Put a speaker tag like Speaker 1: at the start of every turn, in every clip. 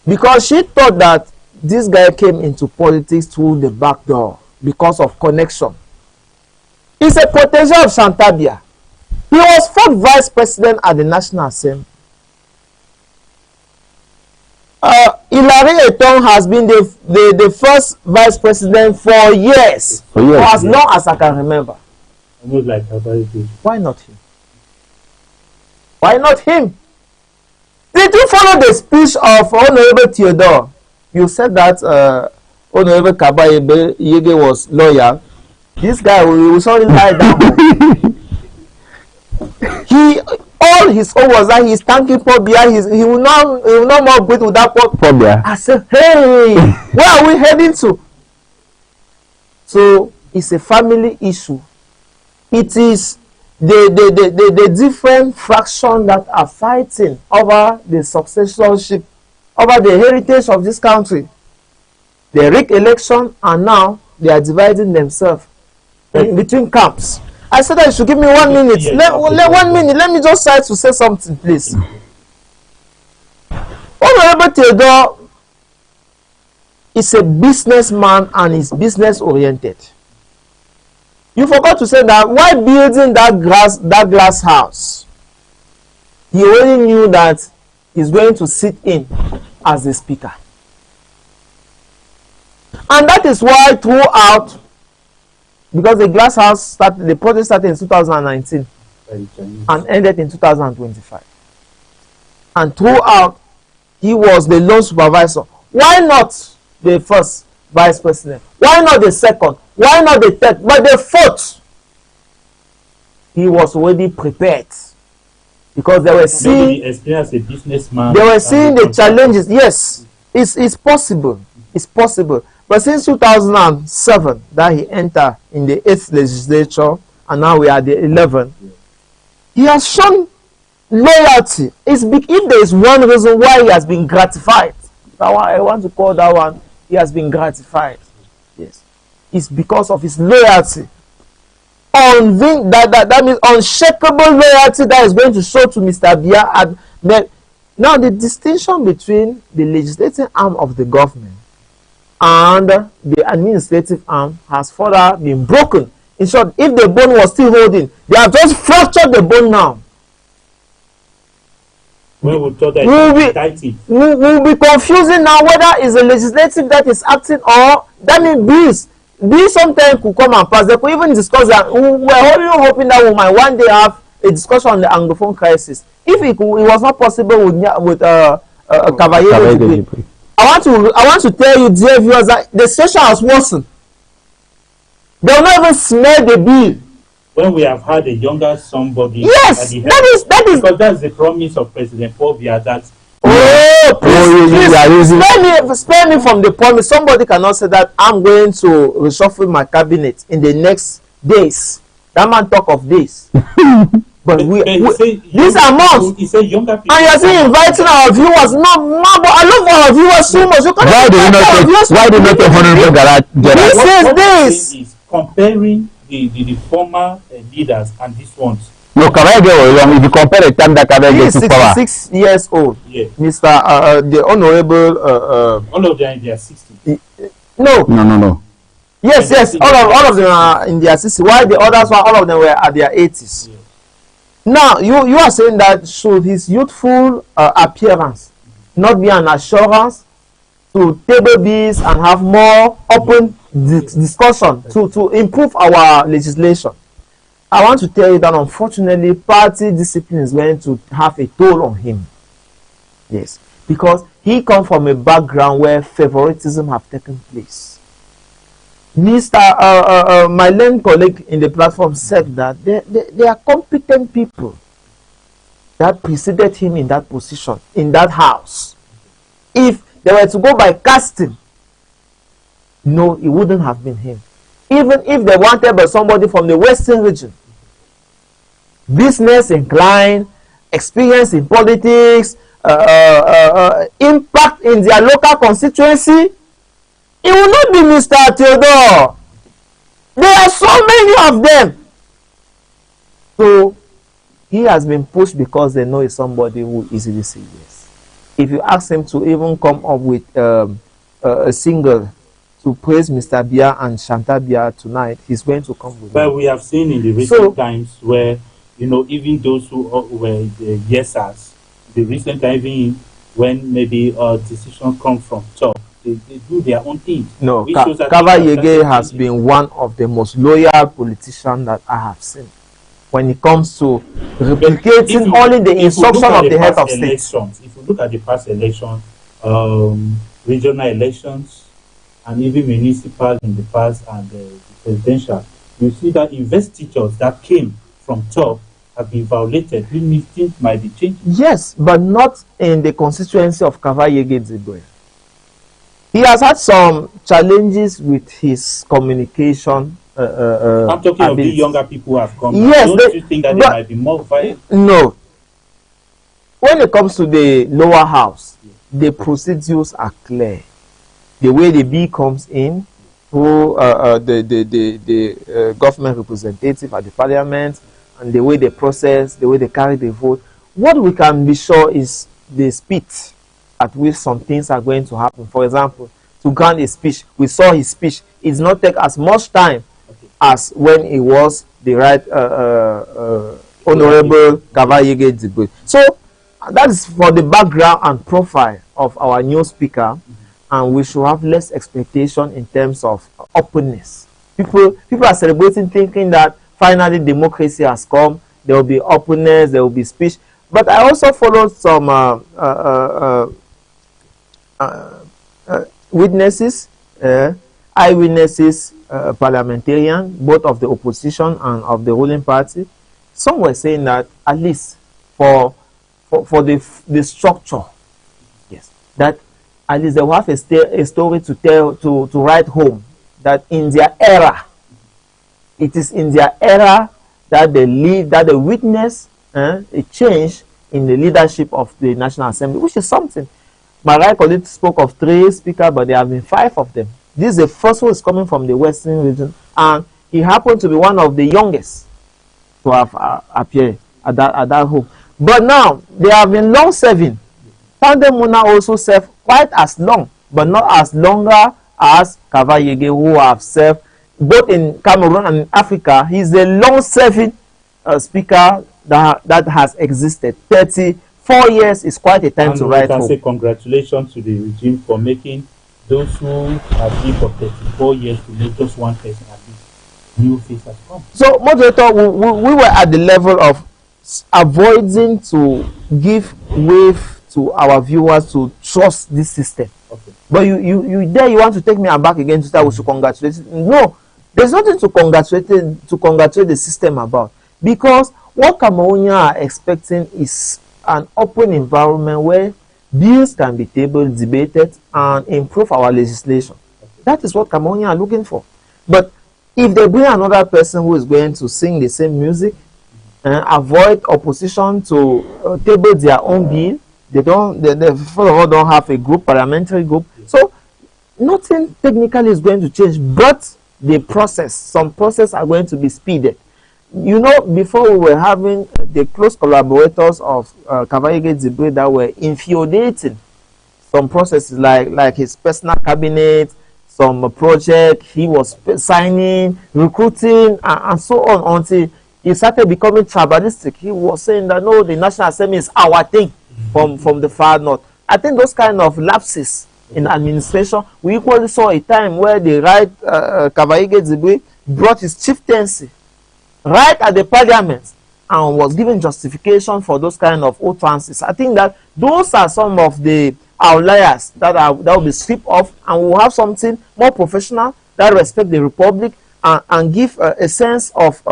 Speaker 1: Because she thought that this guy came into politics through the back door because of connection. He's a protege of Chantabia. He was fourth vice president at the National Assembly. Hilary Eton has been the first vice president for years, for as long as I can remember.
Speaker 2: Almost like
Speaker 1: why not him? Why not him? Did you follow the speech of Honorable Theodore? You said that Honorable Kabayebe Yege was loyal. This guy will surely lie down. All his own was that he's thanking Pobia. He will not more breathe without Pobia. I said, hey, where are we heading to? So it's a family issue. It is the different fractions that are fighting over the successorship, over the heritage of this country. They rigged election and now they are dividing themselves in between camps. I said that you should give me 1 minute. One minute. Let me just try to say something, please. Honorable Theodore is a businessman and is business oriented. You forgot to say that while building that glass house, he only knew that he's going to sit in as the speaker. And that is why throughout, because the glass house the project started in 2019 and ended in 2025. And throughout, he was the loan supervisor. Why not the first vice president? Why not the second? Why not the third? But the fourth, he was already prepared. Because they were seeing,
Speaker 2: as a businessman,
Speaker 1: they were seeing the challenges. Yes, it's possible. It's possible. But since 2007, that he entered in the 8th legislature, and now we are the 11th, he has shown loyalty. If there is one reason why he has been gratified, that one, I want to call that one, he has been gratified. Yes, it's because of his loyalty. That means unshakable loyalty that is going to show to Mr. Bia. Now, the distinction between the legislative arm of the government and the administrative arm has further been broken. In short, if the bone was still holding, they have just fractured the bone now.
Speaker 2: We'll be
Speaker 1: confusing now whether it's a legislative that is acting or that means these sometimes could come and pass. They could even discuss that. We're only hoping that we might one day have a discussion on the Anglophone crisis. If it was not possible with Cavalier, I want to tell you, dear viewers, that the situation has worsened. They will not even smell the bill.
Speaker 2: When we have had a younger somebody,
Speaker 1: yes, that is
Speaker 2: because that's the promise of President Pobia. That
Speaker 1: spare me from the promise. Somebody cannot say that I'm going to reshuffle my cabinet in the next days. That man talk of days. But these are months. And you're still inviting our viewers. No, but I love our viewers so much.
Speaker 3: Why do you not take Honorable Garage?
Speaker 1: This is
Speaker 2: comparing the former leaders and these ones.
Speaker 3: No, Kabage, if you compare the time that Kabage took power.
Speaker 1: 66 years old.
Speaker 2: Yeah.
Speaker 1: Mr. The Honorable.
Speaker 2: All of them in their 60s.
Speaker 3: No.
Speaker 1: Yes. All of them are in their 60s. While the others, all of them were at their 80s. Yeah. Now, you are saying that should his youthful appearance not be an assurance to table this and have more open discussion to improve our legislation? I want to tell you that unfortunately, party discipline is going to have a toll on him. Yes, because he comes from a background where favoritism have taken place. My learned colleague in the platform said that they are competent people that preceded him in that position, in that house. If they were to go by casting, no, it wouldn't have been him. Even if they wanted by somebody from the Western region, business inclined, experience in politics, impact in their local constituency, it will not be Mr. Theodore. There are so many of them. So he has been pushed because they know he's somebody who easily says yes. if you ask him to even come up with a single to praise Mr. Bia and Shanta Bia tonight, he's going to come with
Speaker 2: But
Speaker 1: it.
Speaker 2: we have seen in the recent times where, even those who were the yesers, the recent time, even when maybe a decision comes from top, they do their own thing.
Speaker 1: No,
Speaker 2: Which shows that
Speaker 1: Kava
Speaker 2: things are
Speaker 1: Yege
Speaker 2: starting
Speaker 1: has
Speaker 2: to
Speaker 1: been one of the most loyal politicians that I have seen when it comes to replicating only the instruction of the head of state.
Speaker 2: If you look at the past elections, regional elections, and even municipal in the past, and the presidential, you see that investitures that came from top have been violated. Things might be changing.
Speaker 1: Yes, but not in the constituency of Kava Yege Zibwe. He has had some challenges with his communication.
Speaker 2: I'm talking of the younger people who have come.
Speaker 1: Yes,
Speaker 2: don't you think that they might be more violent?
Speaker 1: No. When it comes to the lower house, the procedures are clear. The way the bill comes in, through the government representative at the parliament, and the way they process, the way they carry the vote. What we can be sure is the speed at which some things are going to happen. For example, to grant a speech, we saw his speech. It did not take as much time as when it was the right Honorable Kava Yege Zibwe. So that is for the background and profile of our new speaker, and we should have less expectation in terms of openness. People are celebrating, thinking that finally democracy has come. There will be openness, there will be speech. But I also followed some witnesses, eyewitnesses, parliamentarians, both of the opposition and of the ruling party. Some were saying that at least for the structure, yes, that at least they will have a story to tell, to write home, that in their era, it is in their era that they witness a change in the leadership of the National Assembly, which is something. My right colleague spoke of 3 speakers, but there have been 5 of them. This is the first one is coming from the Western region, and he happened to be one of the youngest to have appeared at that home. But now they have been long serving. Pandem Muna also served quite as long, but not as longer as Kava Yege, who have served both in Cameroon and in Africa. He's the long-serving speaker that has existed. 34 years is quite a time to write home.
Speaker 2: I can say congratulations to the regime for making those who have been for 34 years to make just one person at least. New face has come. So,
Speaker 1: moderator, we were at the level of avoiding to give way to our viewers to trust this system. Okay. But you want to take me aback again to say we should congratulate. No, there's nothing to congratulate the system about, because what Cameroonians are expecting is an open environment where bills can be tabled, debated, and improve our legislation. That is what Cameroonians are looking for. But if they bring another person who is going to sing the same music and avoid opposition to table their own bill, they first of all don't have a group, parliamentary group. So nothing technically is going to change, but the process, some process are going to be speeded. You know, before we were having the close collaborators of Kava Yege Zibwe that were infuriating some processes like his personal cabinet, some project he was signing, recruiting, and so on, until he started becoming tribalistic. He was saying that no, the National Assembly is our thing from the far north. I think those kind of lapses in administration, we equally saw a time where the right Kava Yege Zibwe brought his chieftaincy right at the parliament and was given justification for those kind of utterances. I think that those are some of the outliers that will be stripped off, and we'll have something more professional that respect the republic and give a sense of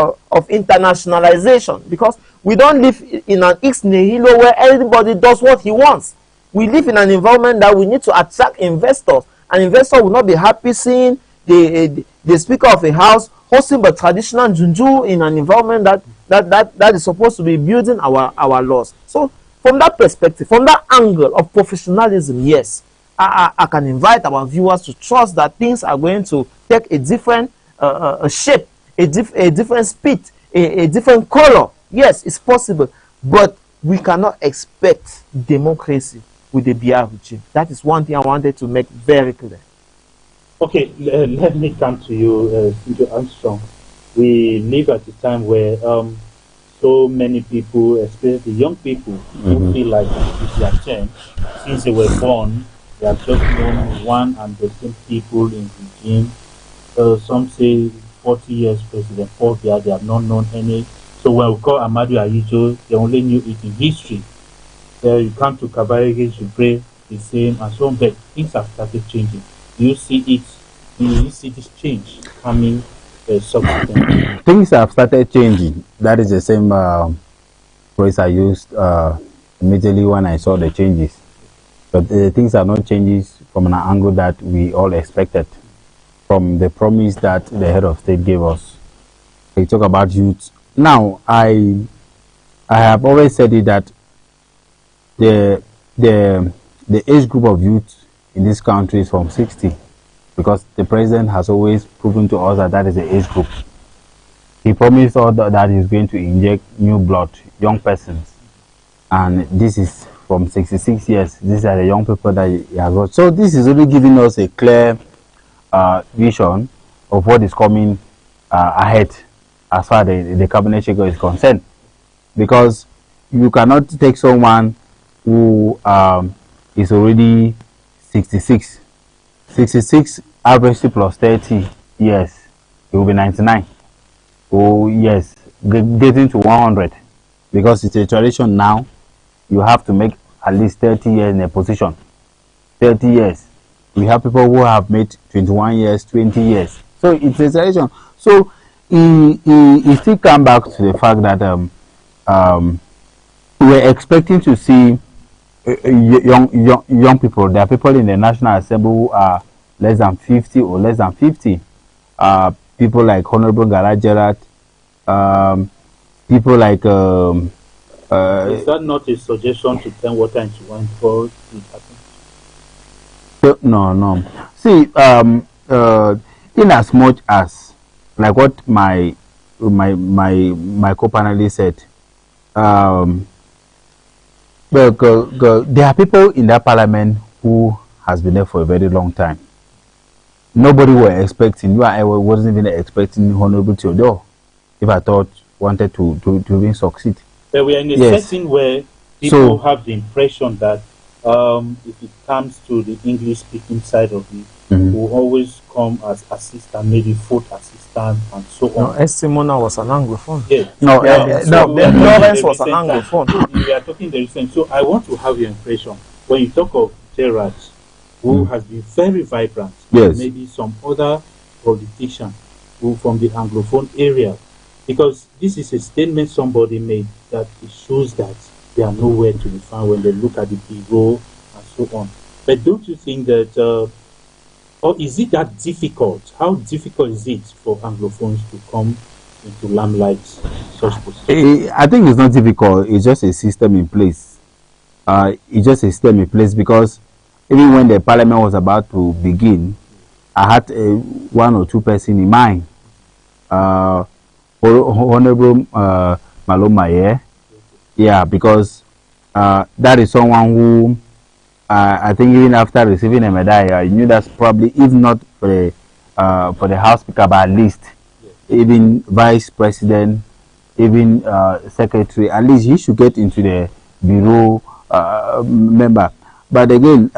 Speaker 1: internationalization, because we don't live in an ex nihilo where everybody does what he wants. We live in an environment that we need to attract investors, and investors will not be happy seeing the Speaker of a House hosting the traditional junju in an environment that is supposed to be building our laws. So from that perspective, from that angle of professionalism, yes, I can invite our viewers to trust that things are going to take a different shape, a different speed, a different color. Yes, it's possible, but we cannot expect democracy with the BR regime. That is one thing I wanted to make very clear.
Speaker 2: Okay, let me come to you, Mr. Armstrong. We live at a time where so many people, especially young people, who feel like it's their turn. Since they were born, they have just known one and the same people in the regime. Some say 40 years President Paul Biya, they have not known any. So when we call Amadu Ayijo, they only knew it in history. You come to Kabarege, you pray the same and so on, but things have started changing. Do you see it? Do you see this change coming subsequently?
Speaker 3: Things have started changing. That is the same phrase I used immediately when I saw the changes. But things are not changes from an angle that we all expected, from the promise that the head of state gave us. They talk about youth. Now, I have always said it that the age group of youth in this country is from 60, because the president has always proven to us that that is the age group. He promised us that he's going to inject new blood, young persons, and this is from 66 years. These are the young people that he has got. So this is really giving us a clear vision of what is coming ahead as far as the cabinet shaker is concerned, because you cannot take someone who is already 66 average plus 30 years, it will be 99. Oh yes, getting to 100, because it's a tradition now. You have to make at least 30 years in a position. 30 years. We have people who have made 21 years, 20 years. So it's a tradition. So he still come back to the fact that we're expecting to see young people. There are people in the National Assembly who are less than 50 or less than 50. People like Honorable Garage Gerard, people like
Speaker 2: is that not a suggestion to tell what time you want for it happen?
Speaker 3: No. See, in as much as, like what my co-panelist said, there are people in that parliament who has been there for a very long time. Nobody were expecting, I wasn't even expecting Honorable Theodore, if I thought wanted to even succeed.
Speaker 2: But we are in a setting where people have the impression that if it comes to the English speaking side of it, will always come as assistant, maybe fourth assistant, and so on.
Speaker 1: No, Simona was an Anglophone.
Speaker 2: Yes.
Speaker 3: No,
Speaker 1: Lawrence was an Anglophone.
Speaker 2: We are talking the recent. So I want to have your impression when you talk of Gerard, who has been very vibrant.
Speaker 3: Yes.
Speaker 2: Maybe some other politician who from the Anglophone area, because this is a statement somebody made that it shows that they are nowhere to be found when they look at the bureau and so on. But don't you think that, or is it that difficult? How difficult is it for Anglophones to come into limelight such positions?
Speaker 3: I think it's not difficult. It's just a system in place. It's just a system in place, because even when the parliament was about to begin, I had one or two persons in mind. Honorable Maloma, yeah, because that is someone who I think even after receiving a medal, I knew that's probably, if not for the House Speaker, but at least even Vice President, even Secretary, at least he should get into the bureau member. But again,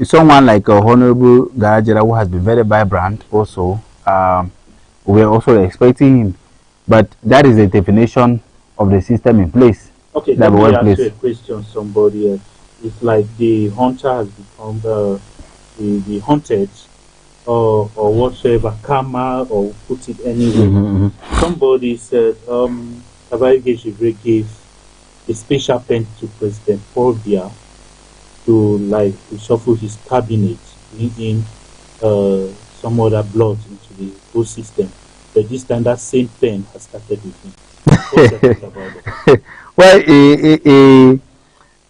Speaker 3: someone like Honorable Garajera, who has been very vibrant also, we're also expecting him. But that is the definition of the system in place.
Speaker 2: Okay, let me ask you a question, somebody else. It's like the hunter has become the hunted, or whatsoever, karma, or put it anyway. Somebody said Kabarege Jivre gave a special pen to President Paul Biya to shuffle his cabinet, bring in some other blood into the whole system. But this time that same pen has started with him. What's your think about it?
Speaker 3: Well,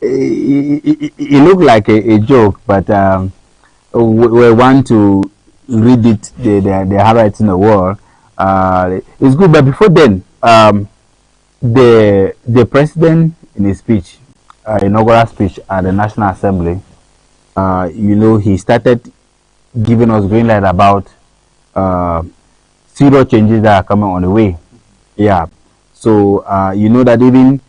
Speaker 3: it looked like a joke, but we want to read it, the handwriting in the wall. It's good, but before then, the president in his speech inaugural speech at the National Assembly, he started giving us green light about serious changes that are coming on the way. Yeah. So that even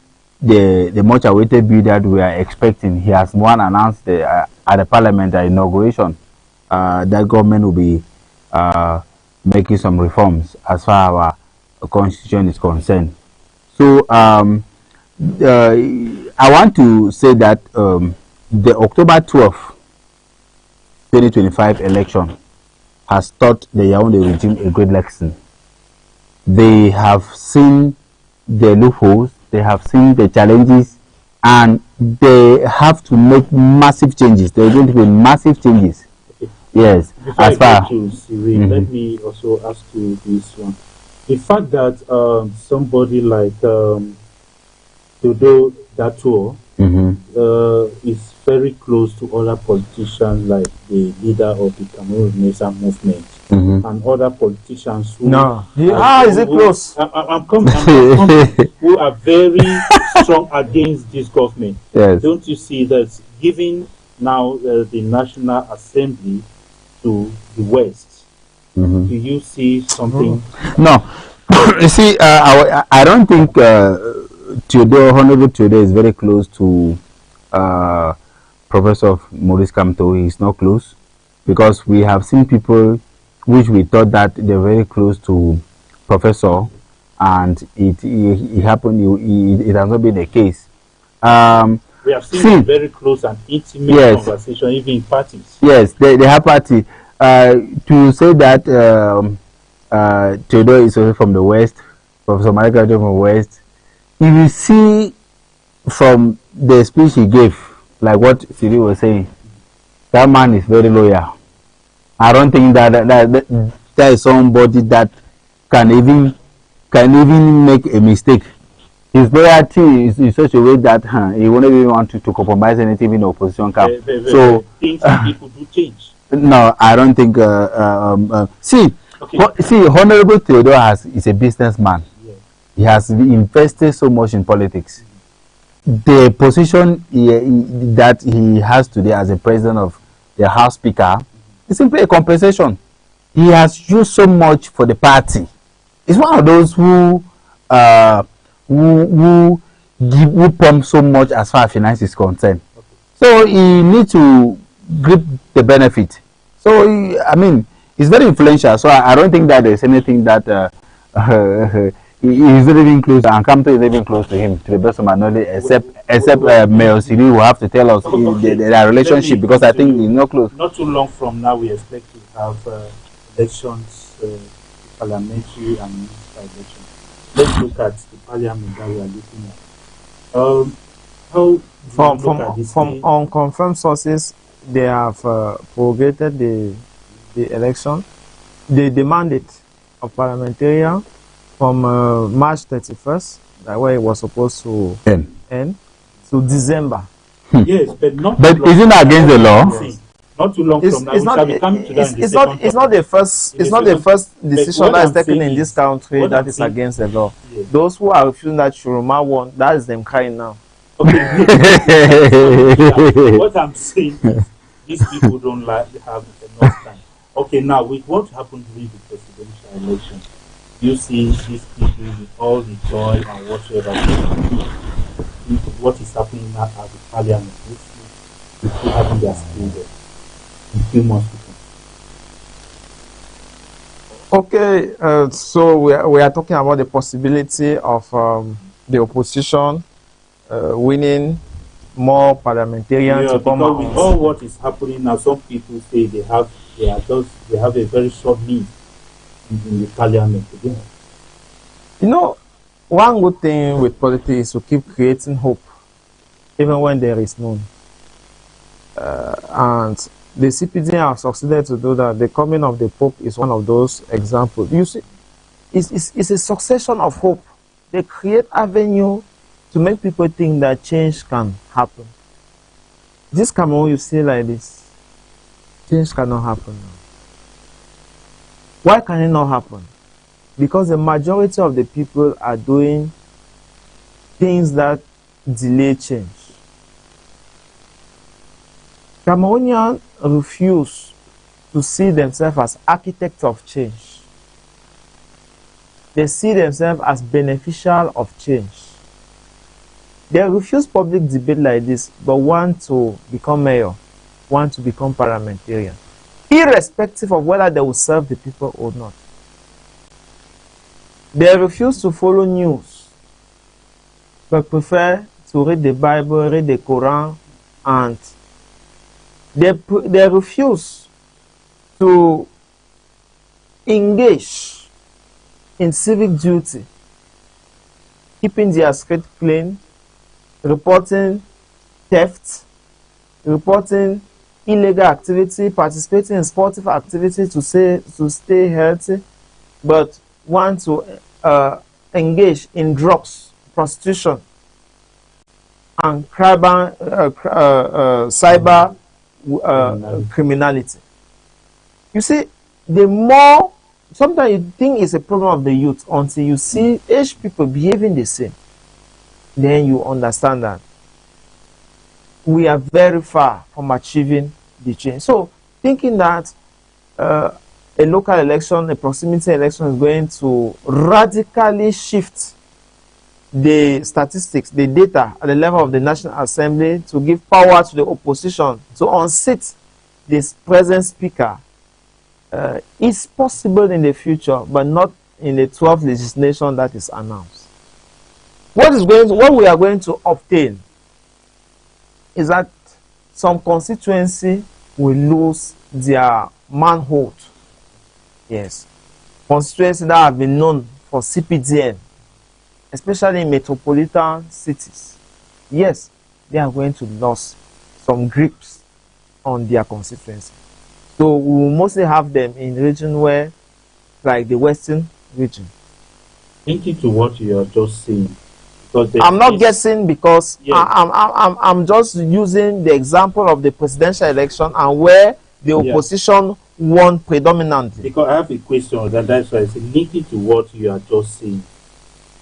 Speaker 3: the much awaited bill that we are expecting, he has one announced at the Parliament inauguration that government will be making some reforms as far as our constitution is concerned. So I want to say that the October 12th, 2025 election has taught the Yaoundé regime a great lesson. They have seen the loopholes, they have seen the challenges, and they have to make massive changes. There are going to be massive changes. Okay. Yes.
Speaker 2: Before as far to Cyril, let me also ask you this one. The fact that somebody like Dodo Dato is very close to other politicians like the leader of the Cameroon Renaissance movement and other politicians who
Speaker 1: is it close?
Speaker 2: I'm coming, who are very strong against this government.
Speaker 3: Yes.
Speaker 2: Don't you see that giving now the National Assembly to the West, do you see something?
Speaker 3: No. You see, I don't think Honorable Theodore is very close to Professor Maurice Kamto. He's not close, because we have seen people which we thought that they're very close to Professor, and it happened. It has not been the case.
Speaker 2: We have seen very close and intimate conversation, even in parties.
Speaker 3: Yes, they have party. To say that Theodore is also from the West, Professor Malika from the West, if you see from the speech he gave, like what Siri was saying, that man is very loyal. I don't think that is somebody that can even make a mistake. His loyalty is in such a way that he won't even want to compromise anything in the opposition camp. So
Speaker 2: things people do change.
Speaker 3: No, I don't think. See, Honorable Theodore is a businessman.
Speaker 2: Yes.
Speaker 3: He has invested so much in politics. The position that he has today as a president of the House Speaker is simply a compensation. He has used so much for the party. He's one of those who pump so much as far as finance is concerned.
Speaker 2: Okay.
Speaker 3: So he needs to grip the benefit. So he's very influential. So I don't think that there's anything that he's not even close, and Kamto is even close to him, to the best of my knowledge, except Mayor Siri will have to tell us their relationship, because I think he's not close.
Speaker 2: Not too long from now, we expect to have elections, parliamentary and municipal elections. Let's look at the parliament that we are looking at.
Speaker 1: From unconfirmed sources, they have prorogated the election, the mandate of parliamentarian from March 31st, that way it was supposed to end, to December.
Speaker 2: Yes, but not.
Speaker 3: But isn't that against the law?
Speaker 2: Yes. Not too long from now.
Speaker 1: It's not the first decision that is taken in this country that is against the law. Yes. Those who are refusing that Shuruma won, that is them crying now.
Speaker 2: Okay. What I'm saying is, these people don't have enough time. Okay, now with what happened during the presidential election, you see these people with all the joy and whatever, what is happening now at the parliament, which people having their skill there in few months to come.
Speaker 1: Okay, so we are talking about the possibility of the opposition winning more parliamentarians to come out.
Speaker 2: With all what is happening now, some people say they have a very short lead in the parliament again.
Speaker 1: One good thing with politics is to keep creating hope, even when there is none. And the CPD have succeeded to do that. The coming of the Pope is one of those examples. You see, it's a succession of hope. They create avenue to make people think that change can happen. This Cameroon, you see like this, change cannot happen now. Why can it not happen? Because the majority of the people are doing things that delay change. Cameroonians refuse to see themselves as architects of change. They see themselves as beneficial of change. They refuse public debate like this, but want to become mayor, want to become parliamentarian, irrespective of whether they will serve the people or not. They refuse to follow news, but prefer to read the Bible, read the Quran, and they refuse to engage in civic duty, keeping their street clean, reporting theft, reporting illegal activity, participating in sportive activity to stay healthy, but want to engage in drugs, prostitution, and cyber criminality. You see, the more, sometimes you think it's a problem of the youth until you see aged people behaving the same. Then you understand that we are very far from achieving the change. So, thinking that a local election, a proximity election is going to radically shift the statistics, the data at the level of the National Assembly to give power to the opposition to unseat this present speaker is possible in the future, but not in the 12th legislation that is announced. What we are going to obtain is that some constituency will lose their manhood. Yes. Constituencies that have been known for CPDN, especially in metropolitan cities. Yes, they are going to lose some grips on their constituency. So we will mostly have them in region where, like the western region.
Speaker 2: Thinking to what you are just saying.
Speaker 1: I'm not guessing because yes. I'm just using the example of the presidential election and where the opposition won predominantly.
Speaker 2: Because I have a question on that. That's why I say linking to what you are just saying.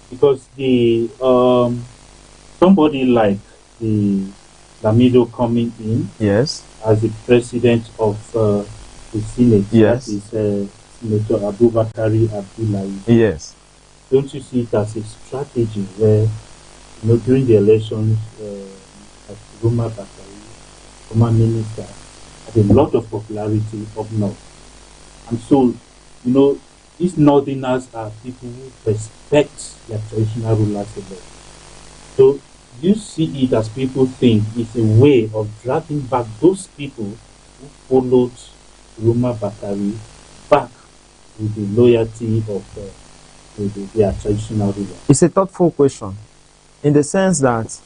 Speaker 2: Because the somebody like the Lamido coming in,
Speaker 1: yes,
Speaker 2: as the president of the Senate,
Speaker 1: yes,
Speaker 2: that is Senator Abubakari Abdullahi.
Speaker 1: Yes.
Speaker 2: Don't you see it as a strategy where, during the elections, Roma Bakari, former minister, had a lot of popularity up north. And so, these northerners are people who respect their traditional rulers a lot. So, you see it as people think it's a way of dragging back those people who followed Roma Bakari back with the loyalty of their traditional ruler.
Speaker 1: It's a thoughtful question, in the sense that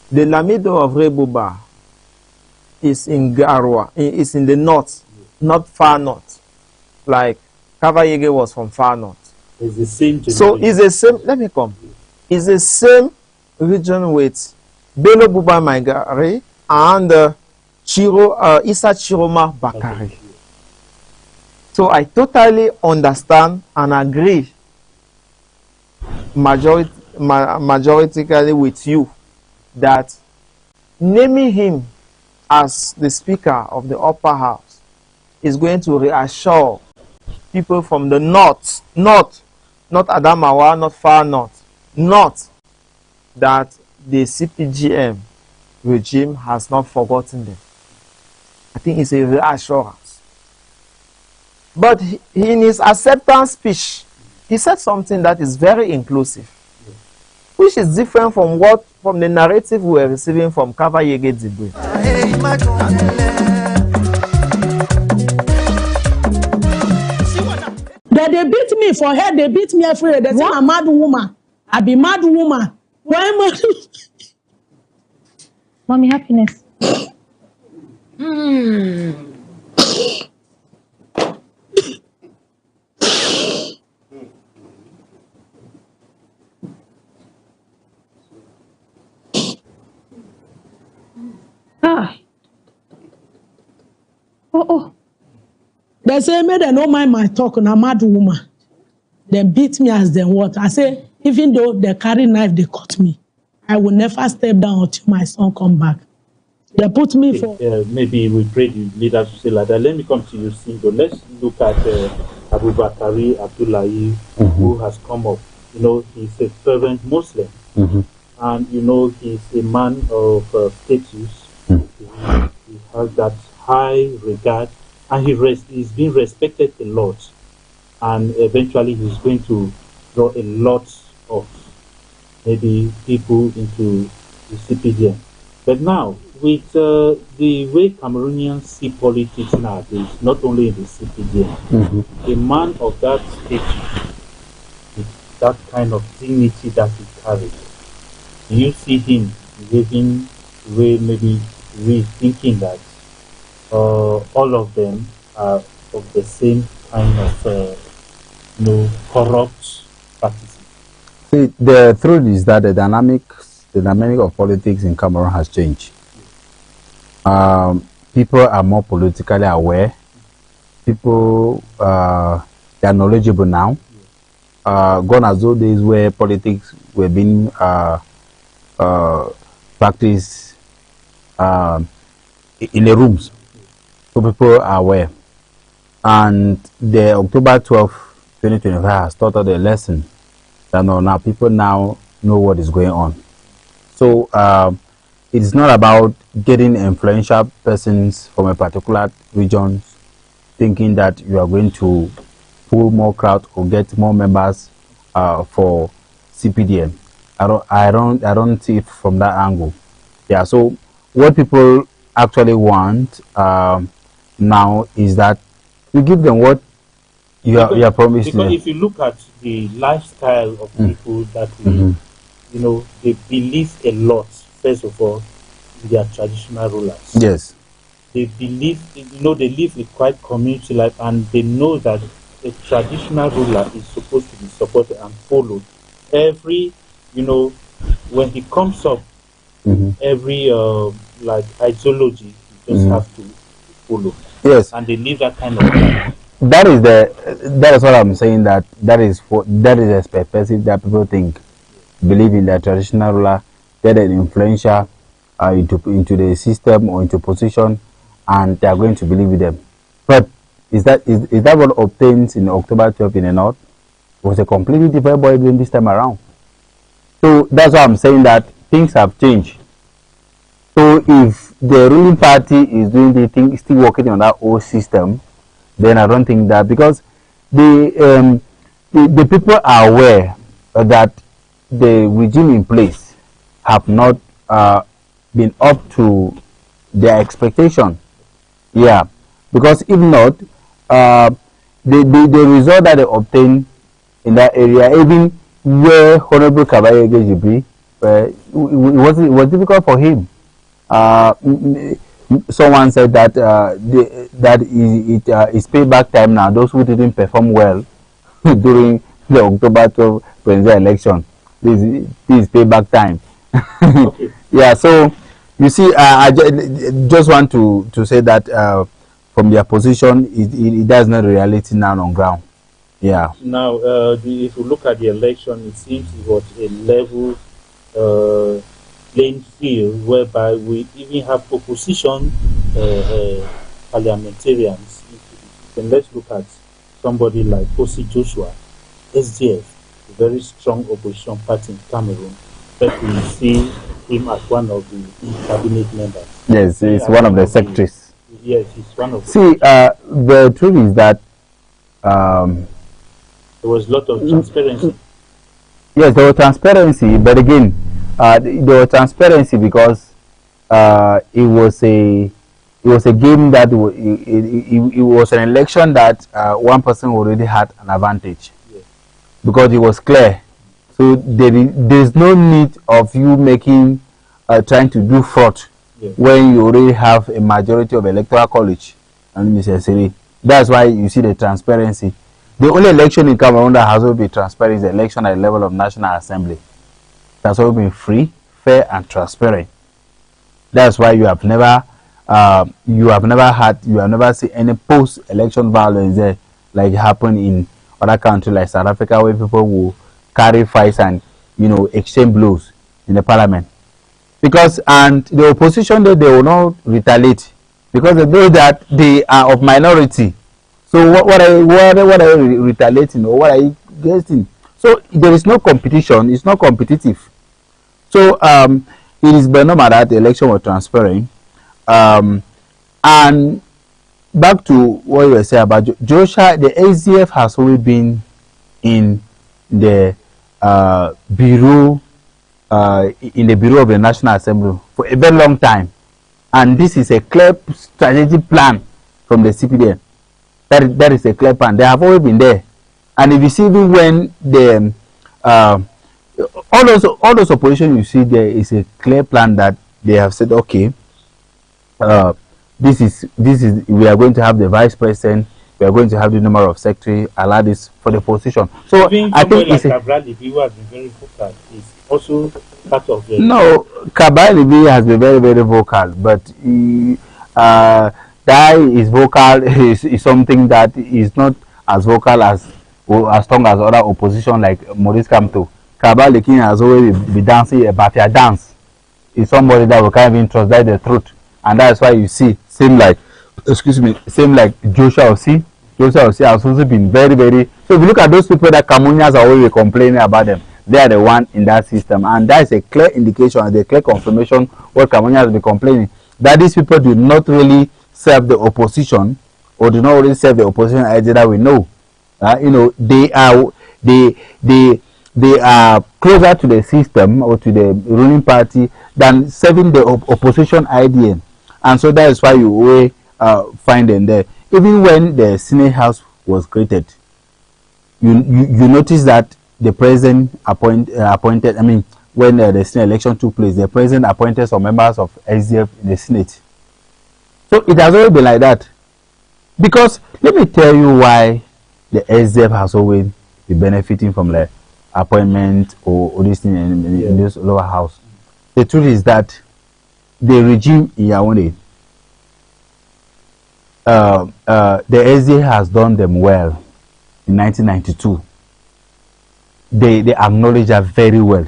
Speaker 1: the Lamido of Rebuba is in Garwa, is in the north, not far north, like Kavayege was from far north.
Speaker 2: It's the same generation.
Speaker 1: So it's the same, let me come. It's the same region with Bello Buba Maigari and Issa Chiroma Bakari. So I totally understand and agree majoritically with you that naming him as the Speaker of the Upper House is going to reassure people from the north, not Adamawa, not far north, that the CPGM regime has not forgotten them. I think it's a reassurance. But in his acceptance speech, he said something that is very inclusive, which is different from the narrative we were receiving from Kavayege Zibwe.
Speaker 4: That they beat me for head, they beat me everywhere. They say I'm a mad woman. I be mad woman. Why am I?
Speaker 5: Mommy, happiness.
Speaker 4: Oh. They say, me they don't mind my talk, and I'm a mad woman. They beat me as they what. I say, even though they carry knife, they cut me. I will never step down until my son come back. They put me for.
Speaker 2: Maybe we pray the leaders to say like that. Let me come to you, Singo. Let's look at Abu Bakari Abdullahi, who has come up. You know, he's a fervent Muslim, and you know, he's a man of status. He has that high regard, and he's being respected a lot. And eventually, he's going to draw a lot of maybe people into the CPDM. But now, with the way Cameroonians see politics nowadays, not only in the CPDM, a man of that stature, with that kind of dignity that he carries, do you see him behaving the way maybe we're thinking that all of them are of the same kind of corrupt practices?
Speaker 3: See, the truth is that the dynamic of politics in Cameroon has changed. People are more politically aware. People they are knowledgeable now. Gone as those days where politics were being practiced in the rooms, so people are aware. And the October 12, 2025 has taught us a lesson that now people now know what is going on. So it's not about getting influential persons from a particular region thinking that you are going to pull more crowd or get more members for CPDM. I don't see it from that angle. Yeah. So what people actually want now is that you give them what you are promising.
Speaker 2: Because if you look at the lifestyle of people that we, they believe a lot. First of all, in their traditional rulers.
Speaker 3: Yes.
Speaker 2: They believe, they live a quiet community life, and they know that a traditional ruler is supposed to be supported and followed. Every, when he comes up, every ideology, you just have to follow.
Speaker 3: Yes.
Speaker 2: And they live that kind of life.
Speaker 3: That is what I'm saying. That is a perspective that people think, believe in their traditional ruler, get an influential into the system or into position, and they are going to believe with them. But is that what obtains in October 12 in the north? It was a completely different boy doing this time around. So that's why I'm saying that things have changed. So if the ruling party is doing the thing, still working on that old system, then I don't think that, because the people are aware that the regime in place have not been up to their expectation. Yeah, because if not, the result that they obtain in that area, even where Honorable Kabaye Gejibi, it was difficult for him. Someone said that it's payback time now. Those who didn't perform well during the October 12 presidential election, this is payback time.
Speaker 2: Okay.
Speaker 3: Yeah, so you see, I just want to say that from their position, it does not reality now on ground. Yeah.
Speaker 2: Now, if you look at the election, it seems it was a level playing field whereby we even have opposition parliamentarians. Then let's look at somebody like Osi Joshua, SDF, a very strong opposition party in Cameroon. But we see him as one of the cabinet members.
Speaker 3: Yes, he's one of the secretaries.
Speaker 2: Yes, he's one of.
Speaker 3: See, the truth is that
Speaker 2: there was a lot of transparency.
Speaker 3: Yes, there was transparency, but again, there was transparency because it was a game that it was an election that one person already had an advantage. Yes. Because it was clear. So there's no need of you making trying to do fraud. Yes. When you already have a majority of electoral college and necessary. That's why you see the transparency. The only election in Cameroon that has always been transparent is the election at the level of National Assembly. That's always been free, fair, and transparent. That's why you have never seen any post-election violence there, like happened in other countries like South Africa, where people will carry fights and exchange blows in the parliament. because and the opposition they will not retaliate because they know that they are of minority. So what are you retaliating or what are you getting? So there is no competition. It's not competitive. So it is by normal that the election was transparent. And back to what you were saying about Joshua, the ACF has always been in the bureau of the National Assembly for a very long time, and this is a clear strategic plan from the CPDM. That is a clear plan. They have always been there, and if you see even when the all those opposition you see there is a clear plan that they have said, okay, this is we are going to have the vice president, we are going to have the number of secretary, allow this for the position. So I think
Speaker 2: like Cabral who has been very vocal is also part of the
Speaker 3: no. Cabral has been very, very vocal, but that is vocal is something that is not as vocal as strong as other opposition like Maurice Kamto. Cabral has always been dancing a Bafia dance. Is somebody that we can't even trust. That's the truth, and that's why you see same like Joshua Osi. Joshua Osi has also been very, very. So if you look at those people that Cameroonians are always complaining about them, they are the one in that system, and that is a clear indication and a clear confirmation what Cameroonians have been complaining, that these people do not really serve the opposition or do not really serve the opposition agenda. We know, you know, they are closer to the system or to the ruling party than serving the opposition idea, and so that is why you always find them there. Even when the Senate House was created, you notice that the president appointed. I mean, when the Senate election took place, the president appointed some members of SDF in the Senate. So it has always been like that. Because let me tell you why the SDF has always been benefiting from the appointment or this thing in this lower house. The truth is that the regime in Yaoundé, the SDF has done them well in 1992. They acknowledge that very well.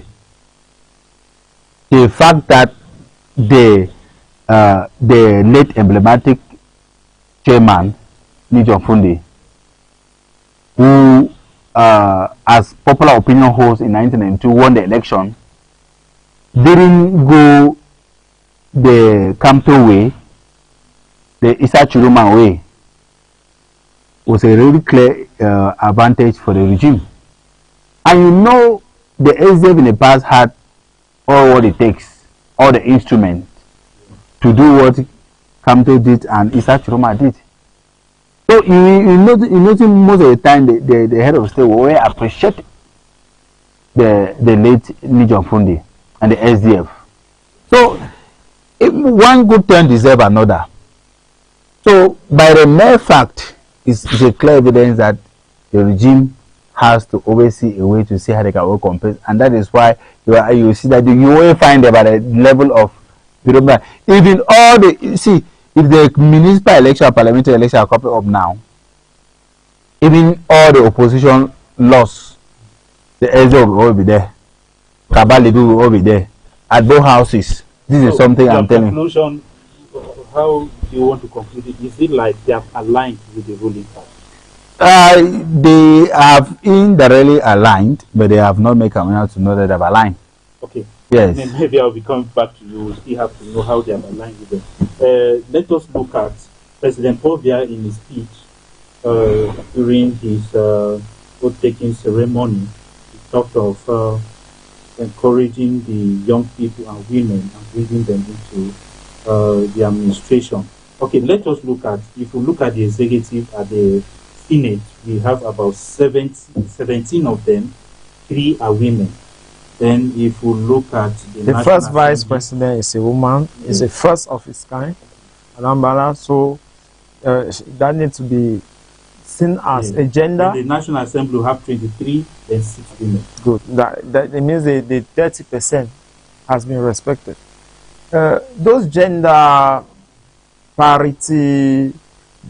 Speaker 3: The fact that the late emblematic chairman Nijon Fundi, who as popular opinion host in 1992 won the election, didn't go the Kamto way, the Issa Chiruma way, was a really clear advantage for the regime. And you know, the SDF in the past had all what it takes, all the instruments to do what Kamto did and Issa Chiroma did. So you notice most of the time the head of state will appreciate the late Nijon Fundi and the SDF. So one good turn deserves another. So by the mere fact, it's a clear evidence that the regime has to always see a way to see how they can all compete, and that is why you see that you will find about the level of even all the see if the municipal election, parliamentary election are coming up now, even all the opposition lost, the SDF will all be there, Cabral will all be there at both houses. This is something I'm telling you.
Speaker 2: How do you want to conclude it? Is it like they have aligned with the ruling party?
Speaker 3: They have indirectly aligned, but they have not made Cameroon to know that they have aligned.
Speaker 2: Okay.
Speaker 3: Yes.
Speaker 2: Then maybe I'll be coming back to you. We'll still have to know how they have aligned with them. Let us look at President Paul Biya in his speech during his vote-taking ceremony. He talked of encouraging the young people and women and bringing them into the administration. Okay, let us look at, if you look at the executive at the Senate, we have about 17 of them, 3 are women. Then if we look at
Speaker 5: the first vice president is a woman, is the first of its kind, Anambra, so that needs to be seen as a gender.
Speaker 2: In the National Assembly we have 23, then 6 women.
Speaker 5: Good. That means the 30% has been respected. Those gender parity,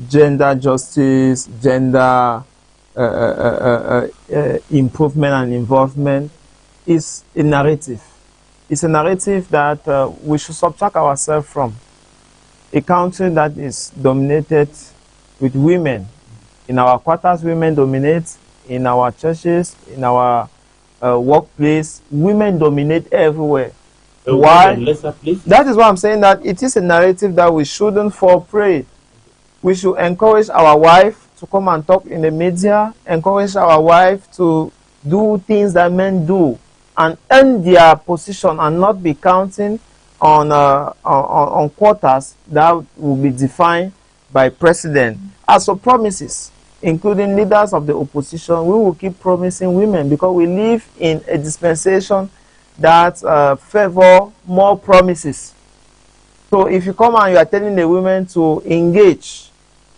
Speaker 5: gender justice, gender improvement and involvement is a narrative. it's a narrative that we should subtract ourselves from. A country that is dominated with women. In our quarters, women dominate. In our churches, in our workplace, women dominate everywhere. Why? That is why I'm saying that it is a narrative that we shouldn't fall prey. We should encourage our wife to come and talk in the media, encourage our wife to do things that men do, and earn their position and not be counting on quotas that will be defined by president. As for promises, including leaders of the opposition, we will keep promising women because we live in a dispensation that favor more promises. So if you come and you are telling the women to engage,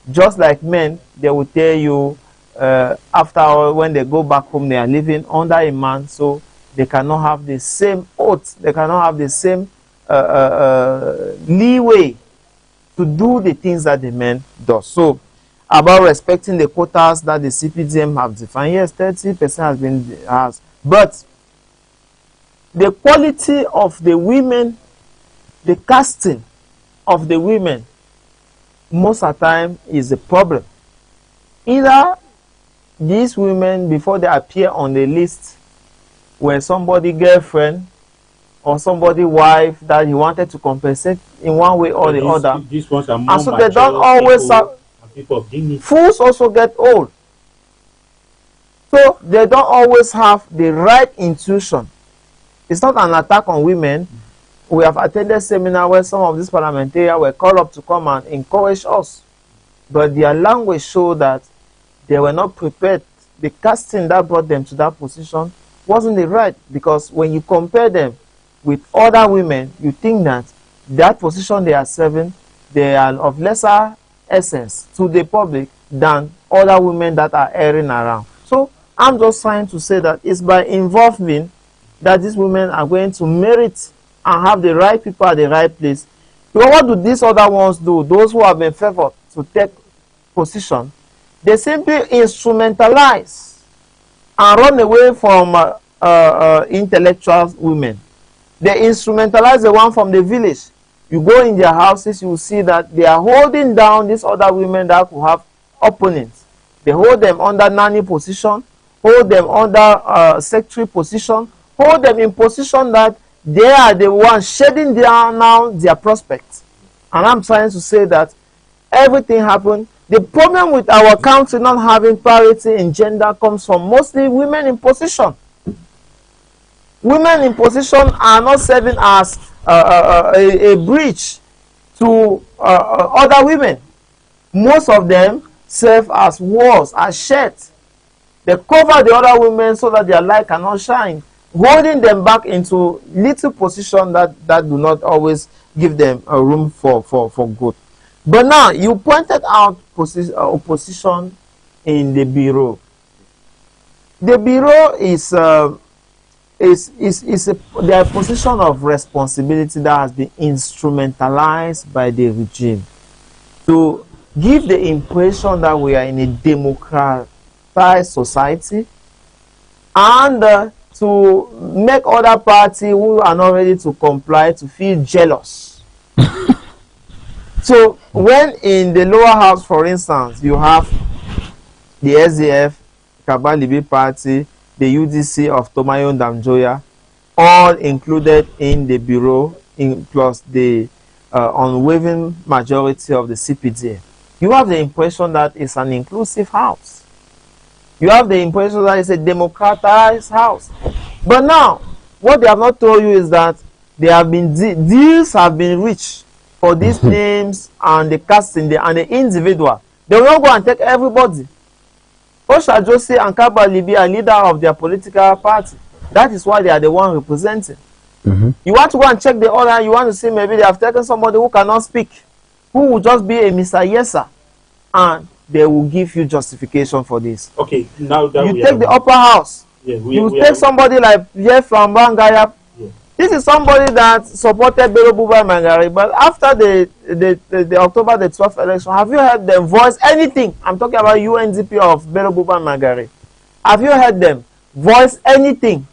Speaker 5: just like men, they will tell you after when they go back home, they are living under a man, so they cannot have the same oath, they cannot have the same leeway to do the things that the men does. So about respecting the quotas that the CPDM have defined, yes, 30% has, but the quality of the women, the casting of the women, most of the time is a problem. Either these women, before they appear on the list, were somebody girlfriend or somebody wife that he wanted to compensate in one way or the other.
Speaker 2: These ones are more
Speaker 5: and so they don't always have. Fools also get old. So they don't always have the right intuition. It's not an attack on women. We have attended seminar where some of these parliamentarians were called up to come and encourage us. But their language showed that they were not prepared. The casting that brought them to that position wasn't the right, because when you compare them with other women, you think that that position they are serving, they are of lesser essence to the public than other women that are airing around. So I'm just trying to say that it's by involvement that these women are going to merit and have the right people at the right place. Because what do these other ones do? Those who have been favored to take position, they simply instrumentalize and run away from intellectual women. They instrumentalize the one from the village. You go in their houses, you will see that they are holding down these other women that could have opponents. They hold them under nanny position, hold them under secretary position, hold them in position that they are the ones shedding down now their prospects. And I'm trying to say that everything happened. The problem with our country not having parity in gender comes from mostly women in position. Women in position are not serving as a bridge to other women. Most of them serve as walls, as sheds. They cover the other women so that their light cannot shine, holding them back into little position that do not always give them a room for good. But now you pointed out opposition in the bureau. The bureau is their position of responsibility that has been instrumentalized by the regime to give the impression that we are in a democratized society, and to make other parties who are not ready to comply to feel jealous. So when in the lower house, for instance, you have the SDF, Kabalibi Party, the UDC of Tomayon Damjoya, all included in the bureau, plus the unwavering majority of the CPDM, you have the impression that it's an inclusive house. You have the impression that it's a democratized house. But now, what they have not told you is that there have been deals have been reached for these names and the casting and the individual. They will not go and take everybody. Osha Josie and Kaba Libi are leader of their political party. That is why they are the one representing. You want to go and check the order, you want to see maybe they have taken somebody who cannot speak, who will just be a Mr. Yesa, and they will give you justification for this.
Speaker 2: Okay, now that
Speaker 5: you take the upper house, you take somebody like Jeff from Bangaya. This is somebody that supported Bello Buba Mangari, but after the October the 12th election, have you heard them voice anything? I'm talking about UNDP of Bello Buba Mangari. Have you heard them voice anything?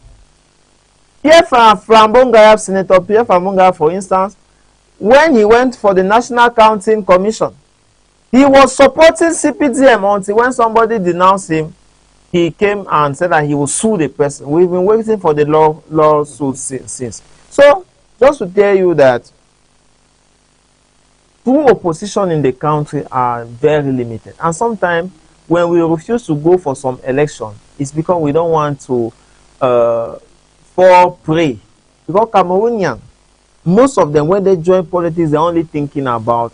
Speaker 5: Pierre Flambongaya, Senator Pierre Flambongaya, for instance, when he went for the National Counting Commission, he was supporting CPDM until when somebody denounced him, he came and said that he will sue the person. We've been waiting for the lawsuit since. So, just to tell you that true opposition in the country are very limited. And sometimes, when we refuse to go for some election, it's because we don't want to fall prey. Because Cameroonian, most of them, when they join politics, they're only thinking about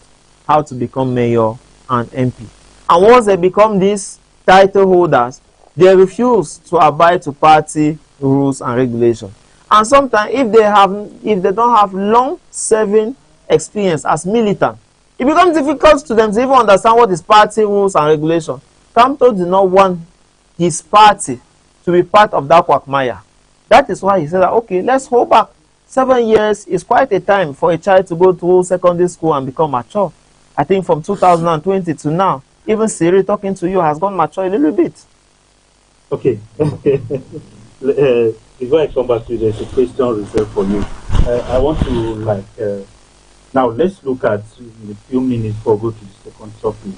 Speaker 5: how to become mayor and MP. And once they become these title holders, they refuse to abide to party rules and regulations. And sometimes, if they don't have long-serving experience as militant, it becomes difficult to them to even understand what is party rules and regulations. Kamto did not want his party to be part of that quagmire. That is why he said that, okay, let's hold back. 7 years is quite a time for a child to go through secondary school and become mature. I think from 2020 to now, even Siri talking to you has gone mature a little bit.
Speaker 2: Okay. Before I come back to this, a question reserved for you. I want to now let's look at in a few minutes before we go to the second topic.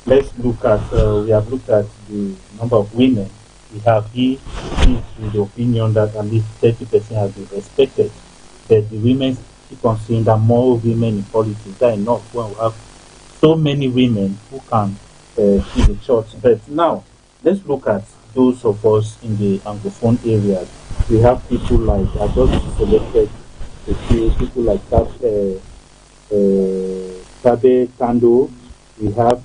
Speaker 2: Let's look at we have looked at the number of women. We have here with the opinion that at least 30% have been respected. That the women keep on saying that more women in politics are enough when we have so many women who can see the church. But now let's look at those of us in the Anglophone areas. We have people like, I just selected a few people like Tabe Tando. We have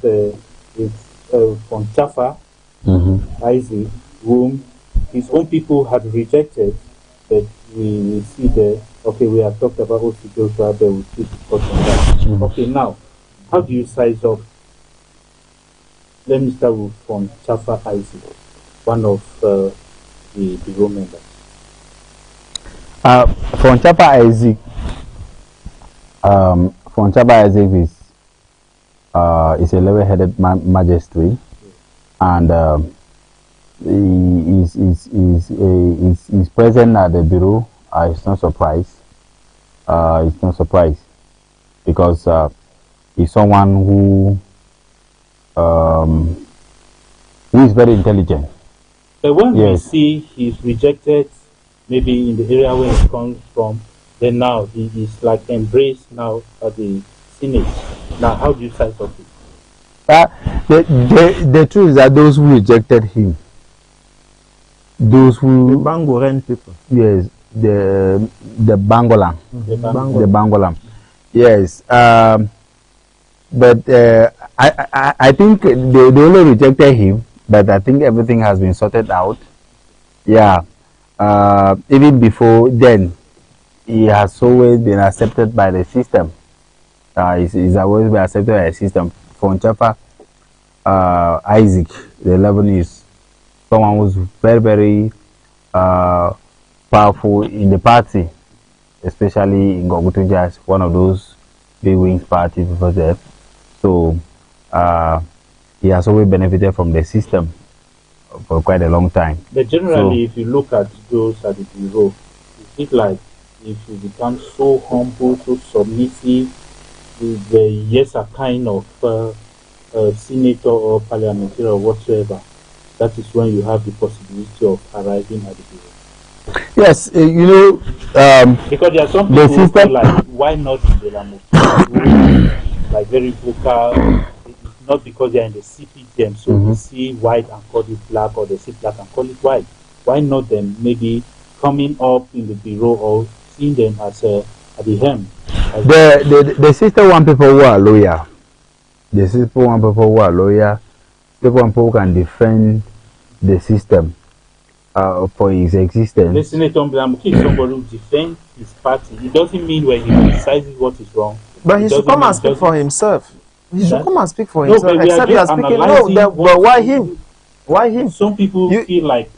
Speaker 2: from Chafa, Isaac, whom his own people had rejected, but we see there. Okay, we have talked about Osi Joshua, but we still discuss on that. Okay, now, how do you size up? Let me start with from Chafa Isaac, one of the bureau members.
Speaker 3: From Chafa Isaac, is a level-headed magistrate, and he's present at the bureau. It's not surprised. It's not surprised because he's someone who is very intelligent.
Speaker 2: But when we see he's rejected, maybe in the area where he comes from, then now he is like embraced now at the Senate. Now, how do you size up it?
Speaker 3: The truth is that those who rejected him, those who
Speaker 5: the Bangoran people,
Speaker 3: yes, the Bangolan,
Speaker 2: The
Speaker 3: Bangolan, yes. But I think they only rejected him, but I think everything has been sorted out. Yeah. Even before then, he has always been accepted by the system. He's always been accepted by the system. From Chafa Isaac, the 11 is someone who's very, very powerful in the party, especially in Gogutunjas, one of those big wings parties before that. So he has always benefited from the system for quite a long time.
Speaker 2: But generally, if you look at those at the bureau, it's like if you become so humble, so submissive, yes, a kind of senator or parliamentary or whatsoever, that is when you have the possibility of arriving at the bureau.
Speaker 3: Yes, you know,
Speaker 2: because there are some people who feel like, why not in the Lamu? Like very vocal. It's not because they are in the CPDM, so they see white and call it black, or they see black and call it white. Why not them maybe coming up in the bureau or seeing them as at the helm?
Speaker 3: The system want people who are loyal. The system want people who are loyal. People want people who can defend the system for its existence.
Speaker 2: The Senator Mblamuki is somebody who defends his party. It doesn't mean when he criticizes what is wrong.
Speaker 5: But he should come and speak for himself. He should come and speak for himself. Except he is speaking. No, but why him? Why him?
Speaker 2: Some people feel like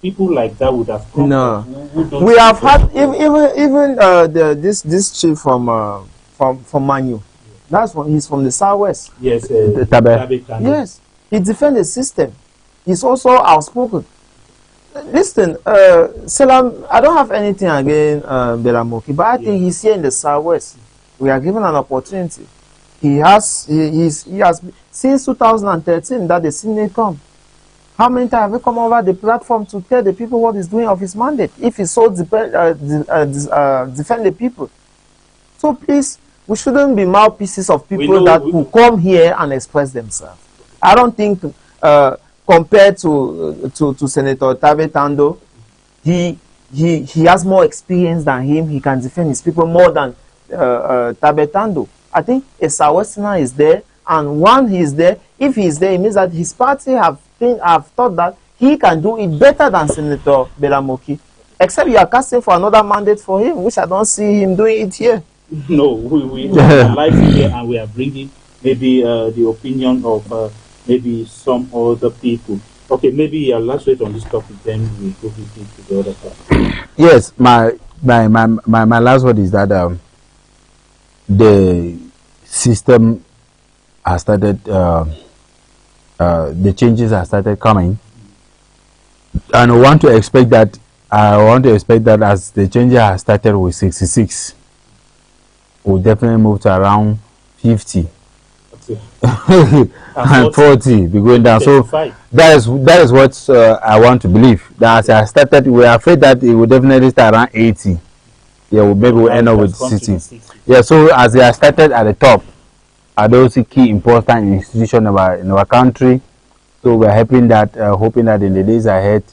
Speaker 2: people like that would have come.
Speaker 5: No, we have had even this chief from Manu. That's one. He's from the southwest.
Speaker 2: Yes,
Speaker 3: Tabe.
Speaker 5: Yes, he defends the system. He's also outspoken. Listen, Salam, I don't have anything against Belamoki, but I think he's here in the Southwest. We are given an opportunity. He has since 2013 that the Senate come. How many times have we come over the platform to tell the people what he's doing of his mandate? If he so defend the people. So please, we shouldn't be mouthpieces of people that who come here and express themselves. I don't think compared to Senator Tabe Tando, he has more experience than him. He can defend his people more than Tabe Tando. I think a Southwesterner is there, and one he is there. If he is there, it means that his party have thought that he can do it better than Senator Belamoki. Except you are casting for another mandate for him, which I don't see him doing it here.
Speaker 2: No, we like it here, and we are bringing maybe the opinion of maybe some other people. Okay, maybe let's wait on this topic, then we go to the other part.
Speaker 3: Yes, my last word is that the system has started, the changes have started coming, and I want to expect that as the changes have started with 66, we'll definitely move to around 50 and 40 be going down. So that is what I want to believe. That as I started, we are afraid that it will definitely start around 80. Yeah, maybe we'll end up with 60. Yeah, so as they are started at the top, are those key important institutions in our country. So we are hoping that in the days ahead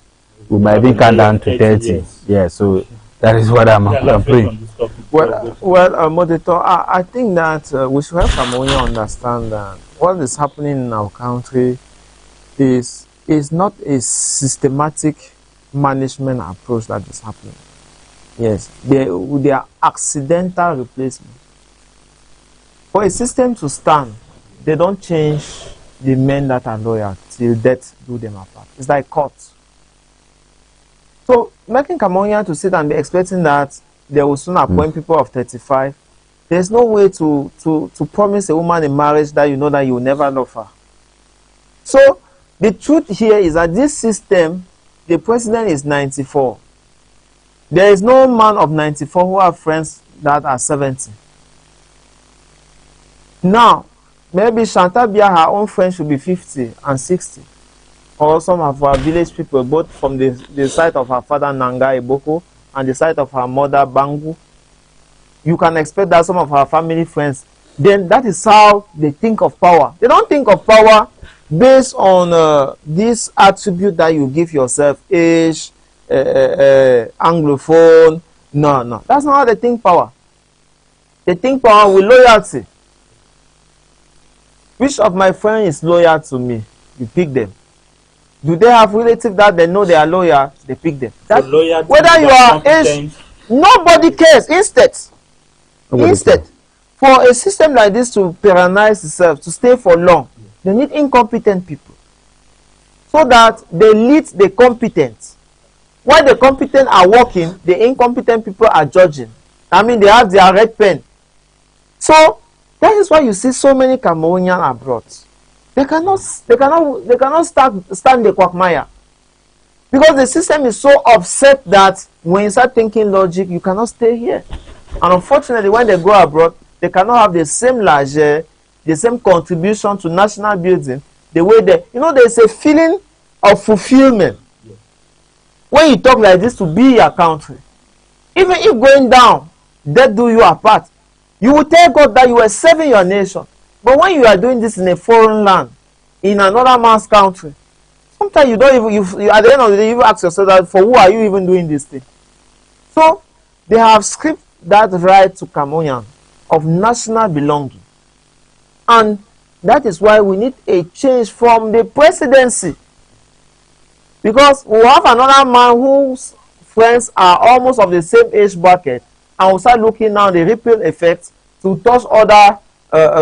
Speaker 3: we might even come down to 30. Yeah, so that is what I'm praying.
Speaker 5: Well, Moderator, I think that we should help Cameroonians understand that what is happening in our country is not a systematic management approach that is happening. Yes, they are accidental replacement. For a system to stand, they don't change the men that are loyal till death do them apart. It's like courts. So making Cameroonians to sit and be expecting that they will soon appoint people of 35, there's no way to promise a woman in marriage that you know that you will never love her. So the truth here is that this system, the president is 94. There is no man of 94 who have friends that are 70. Now, maybe Chantal Bia, her own friends should be 50 and 60. Or some of our village people, both from the side of her father Nanga Eboko and the side of her mother Bangu. You can expect that some of her family friends, then that is how they think of power. They don't think of power based on this attribute that you give yourself, age, Anglophone. No. That's not how they think power. They think power with loyalty. Which of my friends is loyal to me? You pick them. Do they have relatives that they know they are loyal? They pick them. That, whether you are age, nobody cares. Instead, for a system like this to perennize itself, to stay for long, they need incompetent people. So that they lead the competent. While the competent are working, the incompetent people are judging. I mean, they have their red pen. So that is why you see so many Cameroonians abroad. They cannot stand the quagmire. Because the system is so upset that when you start thinking logic, you cannot stay here. And unfortunately, when they go abroad, they cannot have the same largesse, the same contribution to national building, the way they, there's a feeling of fulfillment. When you talk like this to be your country, even if going down, death do you apart, you will tell God that you are serving your nation. But when you are doing this in a foreign land, in another man's country, sometimes you don't even, you at the end of the day, you ask yourself that for who are you even doing this thing? So they have stripped that right to Cameroonian of national belonging. And that is why we need a change from the presidency. Because we have another man whose friends are almost of the same age bracket, and we'll start looking now the ripple effect to touch other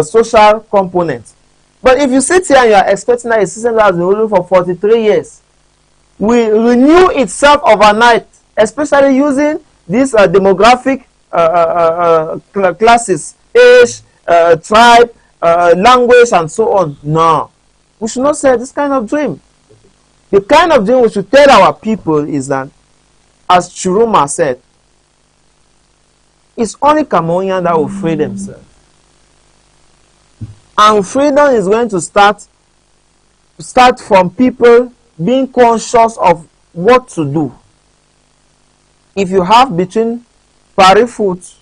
Speaker 5: social components. But if you sit here and you are expecting that a system that has been ruling for 43 years will renew itself overnight, especially using these demographic classes, age, tribe, language, and so on. No. We should not say this kind of dream. The kind of thing we should tell our people is that, as Churuma said, it's only Cameroonians that will free themselves. And freedom is going to start from people being conscious of what to do. If you have between Paris Foot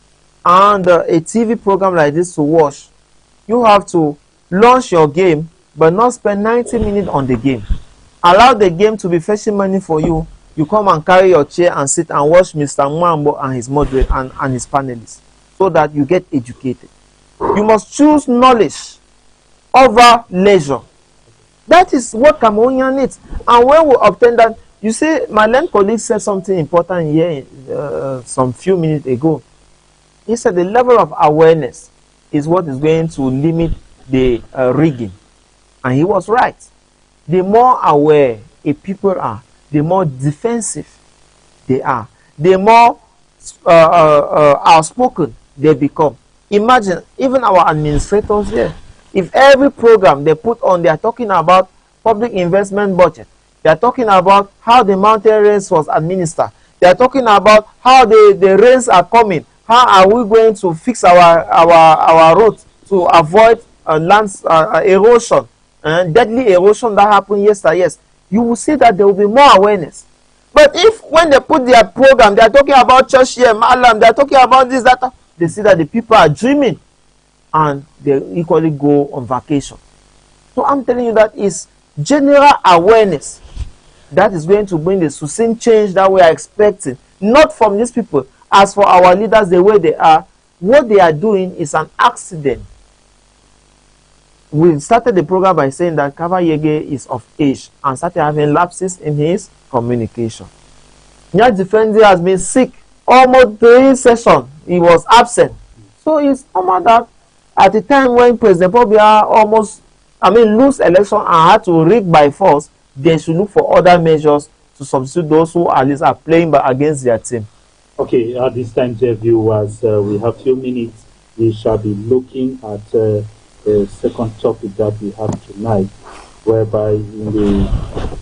Speaker 5: and a TV program like this to watch, you have to launch your game but not spend 90 minutes on the game. Allow the game to be fetching money for you. You come and carry your chair and sit and watch Mr. Mwambo and his moderator and his panelists, so that you get educated. You must choose knowledge over leisure. That is what Cameroonian needs. And when we obtain that, you see, my learned colleague said something important here some few minutes ago. He said the level of awareness is what is going to limit the rigging. And he was right. The more aware a people are, the more defensive they are, the more outspoken they become. Imagine, even our administrators here, if every program they put on, they are talking about public investment budget, they are talking about how the mountain rains was administered, they are talking about how the rains are coming, how are we going to fix our roads to avoid land erosion, deadly erosion that happened yesterday. Yes, you will see that there will be more awareness. But if when they put their program, they are talking about church here, Malam, they are talking about this, that, they see that the people are dreaming and they equally go on vacation. So I'm telling you that is general awareness that is going to bring the sustained change that we are expecting, not from these people. As for our leaders, the way they are, what they are doing is an accident. We started the program by saying that Kava Yege is of age and started having lapses in his communication. Nyat Defendi has been sick almost 3 sessions. He was absent. So it's normal that at the time when President Pobia lose election and had to rig by force, they should look for other measures to substitute those who at least are playing against their team.
Speaker 2: Okay, at this time, dear viewers, we have few minutes. We shall be looking at the second topic that we have tonight, whereby in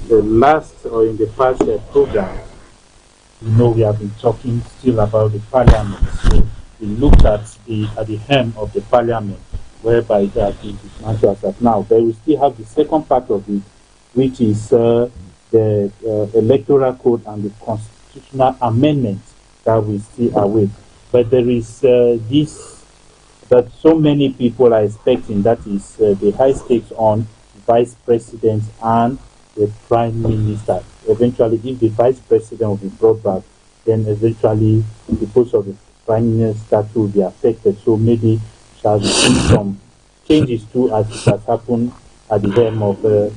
Speaker 2: the last or in the past program, we have been talking still about the parliament. So we looked at the hem of the parliament, whereby it has been dismantled as of now. But we still have the second part of it, which is the electoral code and the constitutional amendment that we still await. But there is this that so many people are expecting, that is the high stakes on vice president and the prime minister. Eventually, if the vice president will be brought back, then eventually the post of the prime minister will be affected. So maybe shall we see some changes too, as it has happened at the helm of the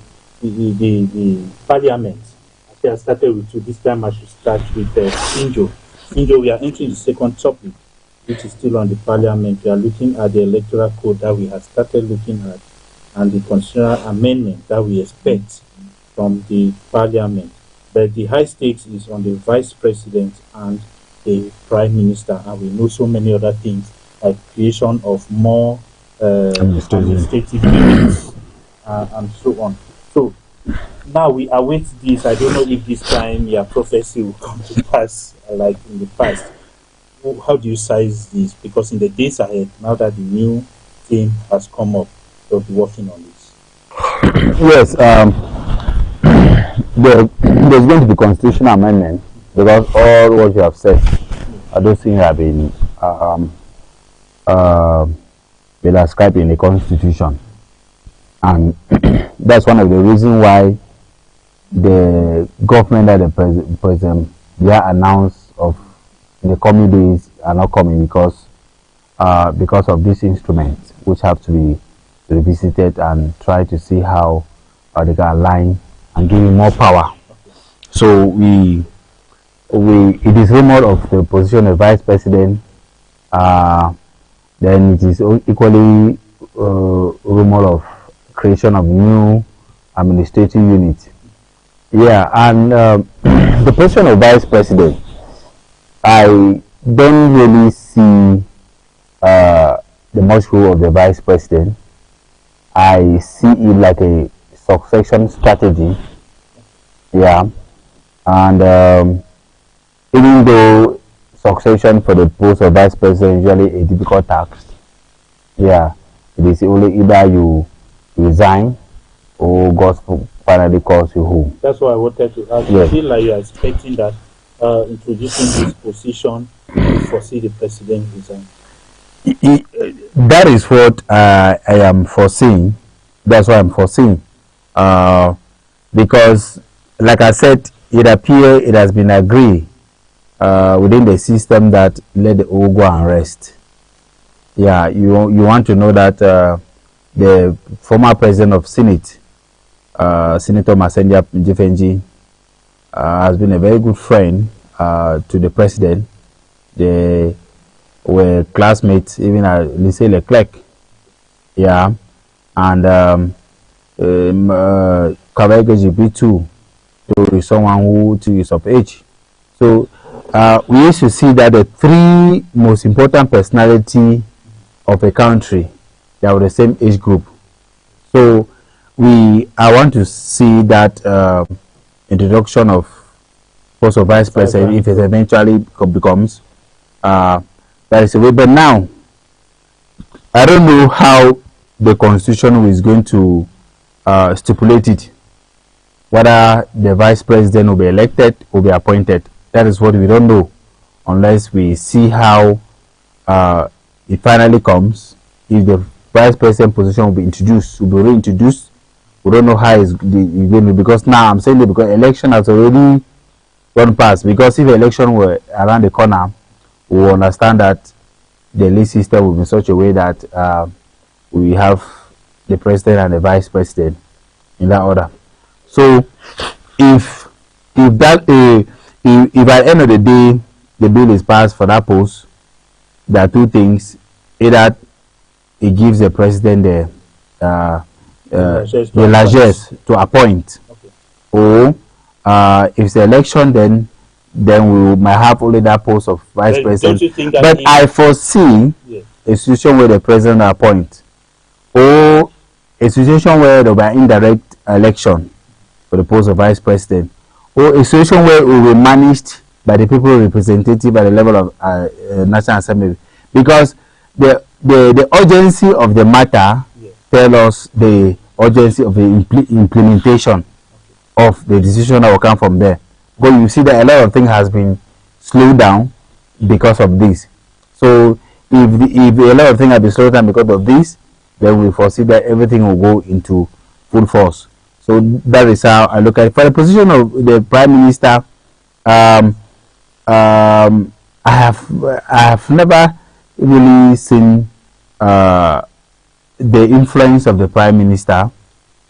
Speaker 2: parliament. I think I started with you. This time I should start with Sinjo. Sinjo, we are entering the second topic, which is still on the parliament. We are looking at the electoral code that we have started looking at and the constitutional amendment that we expect from the parliament. But the high stakes is on the vice president and the prime minister, and we know so many other things like creation of more administrative units and so on. So now we await this. I don't know if this time your prophecy will come to pass like in the past. How do you size this? Because in the days ahead, now that the new team has come up, they'll be working on this.
Speaker 3: Yes, there's going to be constitutional amendment, because all what you have said, those things have been ascribed in the constitution, and that's one of the reasons why the government that the president announced of in the coming days are not coming, because of these instruments, which have to be revisited and try to see how they can align and give him more power. So it is rumored of the position of vice president. Then it is equally rumored of creation of new administrative unit. Yeah, and the position of vice president, I don't really see the much role of the vice president. I see it like a succession strategy Yeah, and even though succession for the post of vice president is usually a difficult task, yeah, it is only either you resign or God finally calls you home.
Speaker 2: That's why I wanted to ask.
Speaker 3: Yes.
Speaker 2: I feel like you are expecting that introducing this position, you foresee the president resign.
Speaker 3: That is what I am foreseeing. That's what I'm foreseeing. Because, like I said, it appears it has been agreed within the system that let the old go and rest. Yeah, you want to know that the former president of Senate, Senator Masenja Jifenji, has been a very good friend to the president. They were classmates even at Lycée Leclerc. Yeah, and Kawege GP too, to someone who is of age. So we used to see that the three most important personality of a country, they are the same age group. So I want to see that introduction of post of vice president, if it eventually becomes that is the way. But now I don't know how the constitution is going to stipulate it, whether the vice president will be elected or be appointed. That is what we don't know unless we see how it finally comes. If the vice president position will be introduced, will be reintroduced, we don't know how it's going to be, because now I'm saying that because election has already gone past. Because if election were around the corner, we will understand that the list system will be in such a way that we have the president and the vice president in that order. So if at the end of the day the bill is passed for that post, there are two things: either it gives the president the largesse to appoint, okay, or if it's the election, then we might have only that post of vice president. But I foresee a situation where the president appoint, or a situation where there will be indirect election for the post of vice president, or a situation where it will be managed by the people representative at the level of National Assembly, because the urgency of the matter tell us the urgency of the implementation of the decision that will come from there. But you see that a lot of things has been slowed down because of this. So if a lot of things have been slowed down because of this, then we foresee that everything will go into full force. So that is how I look at it. For the position of the prime minister, I have never really seen the influence of the prime minister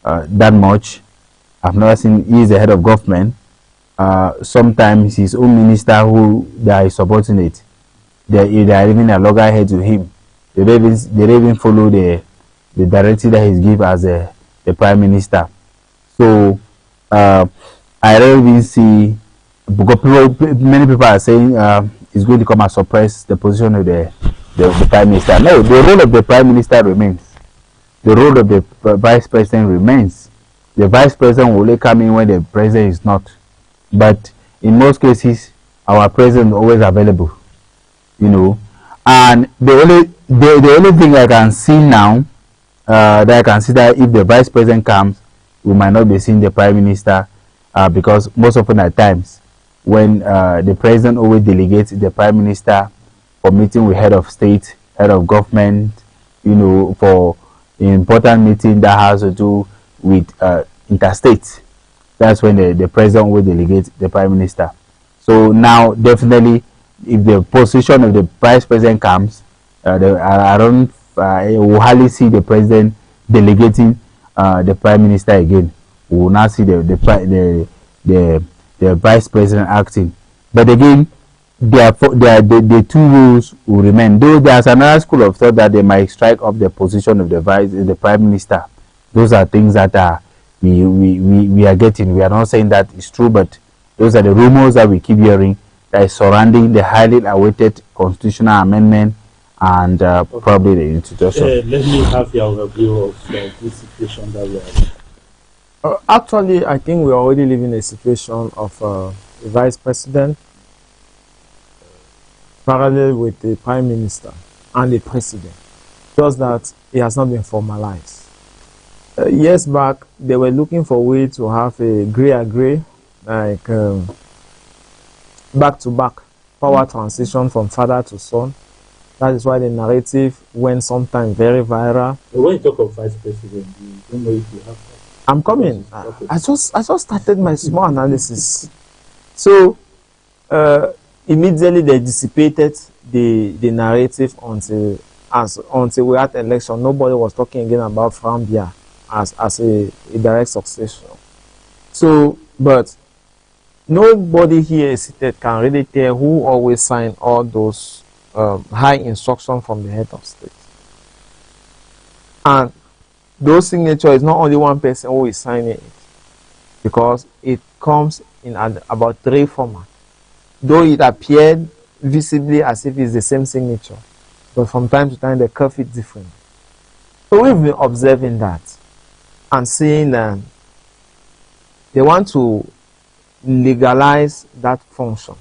Speaker 3: that much. I've never seen. He is the head of government. Sometimes his own minister who they are subordinate, they are even a loggerhead to him. They don't even follow the directive that he's given as the prime minister. So I don't even see, because many people are saying it's going to come and suppress the position of the prime minister. No, the role of the prime minister remains. The role of the vice president remains. The vice president will only come in when the president is not. But in most cases, our president is always available, you know. And the only thing I can see now, that I can see that if the vice president comes, we might not be seeing the prime minister, because most often at times when the president always delegates the prime minister for meeting with head of state, head of government, you know, for important meeting that has to do with interstate. That's when the president will delegate the prime minister. So now, definitely, if the position of the vice president comes, I will hardly see the president delegating the prime minister again. We will not see the vice president acting. But again, the two rules will remain. Though there's another school of thought that they might strike up the position of the prime minister. Those are things that are we are getting. We are not saying that it's true, but those are the rumors that we keep hearing that is surrounding the highly awaited constitutional amendment and probably the institution.
Speaker 2: Let me have your review of this situation that we are in.
Speaker 5: Actually, I think we're already living a situation of a vice president parallel with the prime minister and the president, just that it has not been formalized. Years back, they were looking for a way to have a gray, like back-to-back power transition from father to son. That is why the narrative went sometimes very viral.
Speaker 2: When you talk of vice president, you don't know if you have that.
Speaker 5: I'm coming.
Speaker 2: Okay.
Speaker 5: I just started my small analysis. So immediately they dissipated the narrative until we had election. Nobody was talking again about Frambia as a direct succession. So, but nobody here seated can really tell who always signed all those high instructions from the head of state. And those signatures is not only one person who is signing it, because it comes in about 3 formats. Though it appeared visibly as if it's the same signature, but from time to time they curve it differently. So we've been observing that and seeing that they want to legalize that function.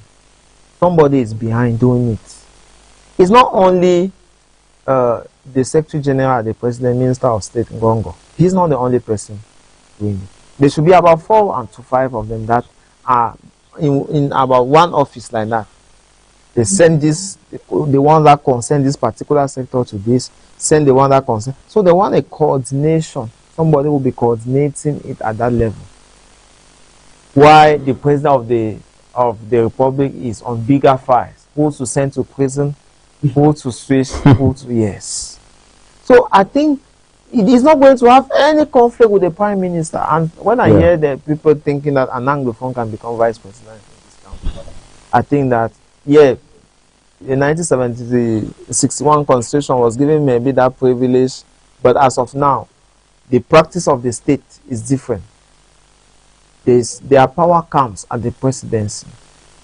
Speaker 5: Somebody is behind doing it. It's not only the Secretary General, the President, Minister of State, Ngongo. He's not the only person doing it. There should be about 4 to 5 of them that are in about one office like that. They send this, the one that concern this particular sector to this, send the one that concern. So they want a coordination. Somebody will be coordinating it at that level. Why the President of the Republic is on bigger files, who to send to prison, who to switch, who to yes. So I think it is not going to have any conflict with the Prime Minister. And when I hear that people thinking that an Anglophone can become Vice President in this country, I think that, yeah, the 1961 Constitution was giving maybe that privilege, but as of now, the practice of the state is different. Their power comes at the presidency,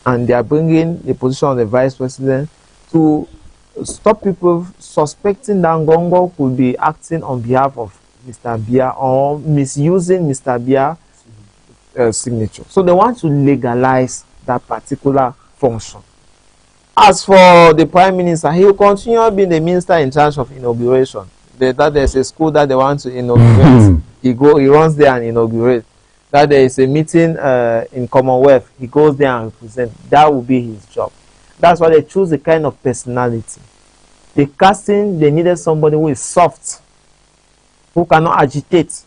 Speaker 5: and they are bringing the position of the Vice President to stop people suspecting that Ngongo could be acting on behalf of Mr. Bia or misusing Mr. Bia's signature. So they want to legalize that particular function. As for the Prime Minister, he will continue being the minister in charge of inauguration. That there's a school that they want to inaugurate, he runs there and inaugurates. That there is a meeting in Commonwealth, he goes there and represents. That will be his job. That's why they choose the kind of personality. The casting, they needed somebody who is soft, who cannot agitate.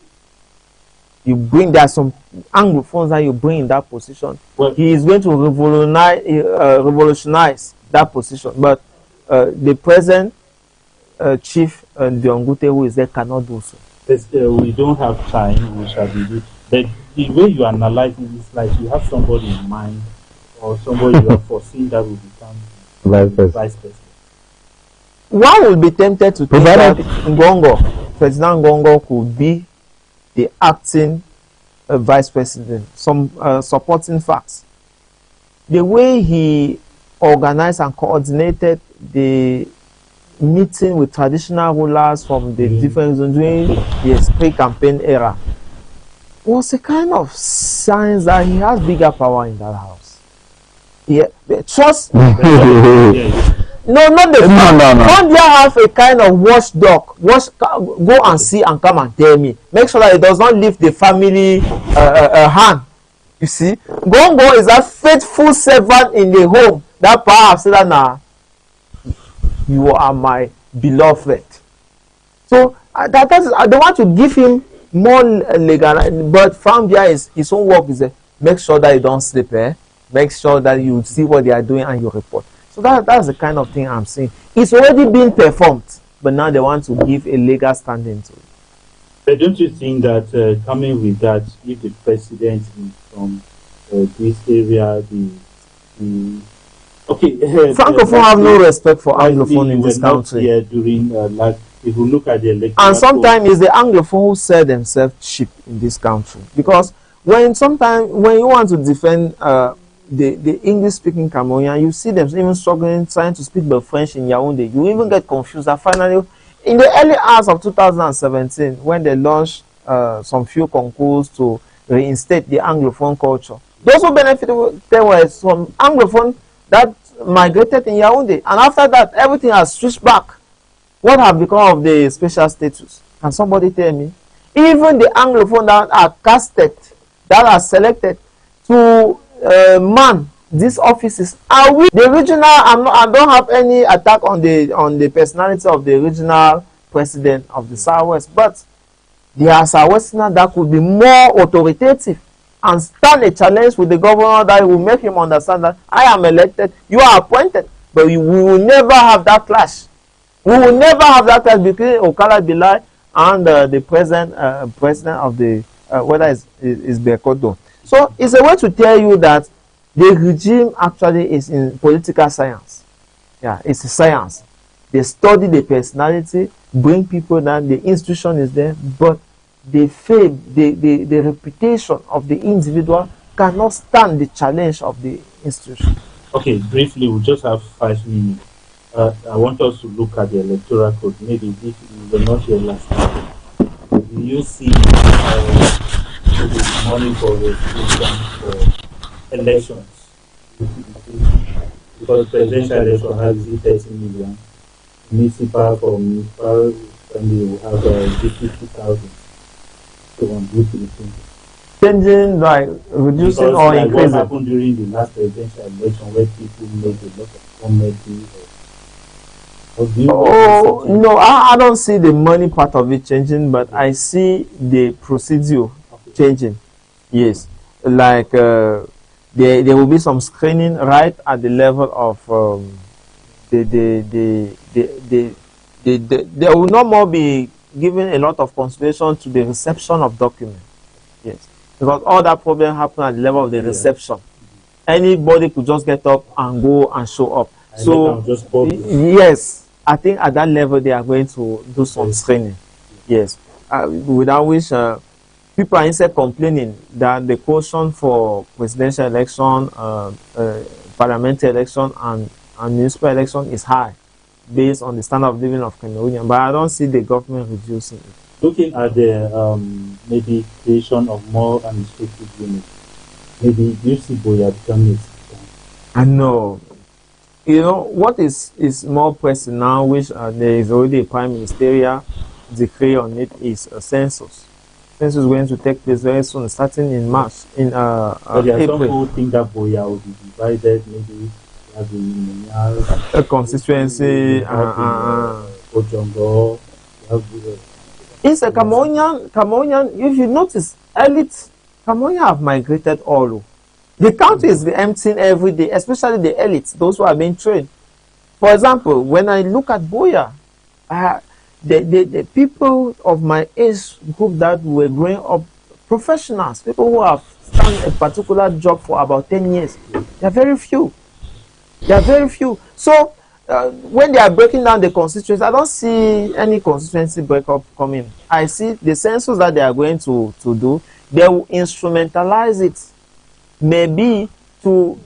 Speaker 5: You bring, there are some Anglophones that you bring in that position. Well, he is going to revolutionize that position. But the present chief, Diongute, who is there, cannot do so.
Speaker 2: We don't have time, we shall be. But the way you analyze it is like you have somebody in mind, or somebody you have foreseen that will become vice president.
Speaker 5: One will be tempted to think that President Ngongo could be the acting vice president. Some supporting facts. The way he organized and coordinated the meeting with traditional rulers from the different zones during the pre-campaign era was a kind of sign that he has bigger power in that house. Yeah, trust. No, not the no. Don't you have a kind of watchdog? Go and see and come and tell me. Make sure that it does not leave the family hand. You see, Gongo is that faithful servant in the home that perhaps said that nah, you are my beloved. So that is, I don't want to give him more legal, but from there is his own work is make sure that you don't sleep. Make sure that you see what they are doing and you report. So that's the kind of thing I'm saying. It's already been performed, but now they want to give a legal standing to it.
Speaker 2: But don't you think that coming with that, if the president is from this area,
Speaker 5: Francophone have no respect for Anglophone in this country.
Speaker 2: Here during like if you look at the election,
Speaker 5: and sometimes it's the Anglophone who sell themselves cheap in this country, because when you want to defend the English-speaking Cameroonian, you see them even struggling trying to speak the French in Yaoundé. You even get confused. And finally, in the early hours of 2017, when they launched some few concours to reinstate the Anglophone culture. Those who benefited there were some Anglophone that migrated in Yaoundé, and after that, everything has switched back. What have become of the special status? Can somebody tell me? Even the Anglophone that are casted, that are selected to man these offices, are we the original? I don't have any attack on the personality of the original president of the Southwest, but there are Southwesterners that could be more authoritative and stand a challenge with the governor that will make him understand that I am elected, you are appointed, but we will never have that clash. We will never have that clash between Okala Bilai and the president of the whether is Bekoto. So it's a way to tell you that the regime actually is in political science. Yeah, it's a science. They study the personality, bring people down, the institution is there, but the fame, the reputation of the individual cannot stand the challenge of the institution.
Speaker 2: Okay, briefly, we just have 5 minutes. I want us to look at the electoral code. Maybe this is not here last time. Do you see maybe money for registration for elections? Because presidential election has 30 million. Municipal for municipal, and you have 50,000.
Speaker 5: Changing, like reducing
Speaker 2: because,
Speaker 5: or
Speaker 2: like
Speaker 5: increasing.
Speaker 2: what happened during the last presidential election where people made a lot of comedy
Speaker 5: Oh no, I don't see the money part of it changing, but I see the procedure changing. Yes, like there will be some screening right at the level of there will no more be given a lot of consideration to the reception of documents. Yes, because all that problem happen at the level of the reception. Anybody could just get up and go and show up. So yes, I think at that level they are going to do some screening. Yes, without which people are instead complaining that the quotient for presidential election, parliamentary election, and municipal election is high, based on the standard of living of Cameroonian. But I don't see the government reducing it.
Speaker 2: Looking at the maybe creation of more administrative units, maybe you see Boya becoming it.
Speaker 5: I know. You know what is more pressing now, which there is already a prime ministerial decree on it, is a census. Census is going to take place very soon, starting in March. In
Speaker 2: but there are
Speaker 5: April.
Speaker 2: some who think that Boya will be divided, maybe have
Speaker 5: a constituency.
Speaker 2: Ojongo.
Speaker 5: It's a Cameroonian. If you notice, elites, Cameroonian have migrated all over. The country is emptying every day, especially the elites, those who are being trained. For example, when I look at Boya, the people of my age group that were growing up, professionals, people who have done a particular job for about 10 years, they are very few. They are very few. So when they are breaking down the constituency, I don't see any constituency breakup coming. I see the census that they are going to do, they will instrumentalize it, maybe to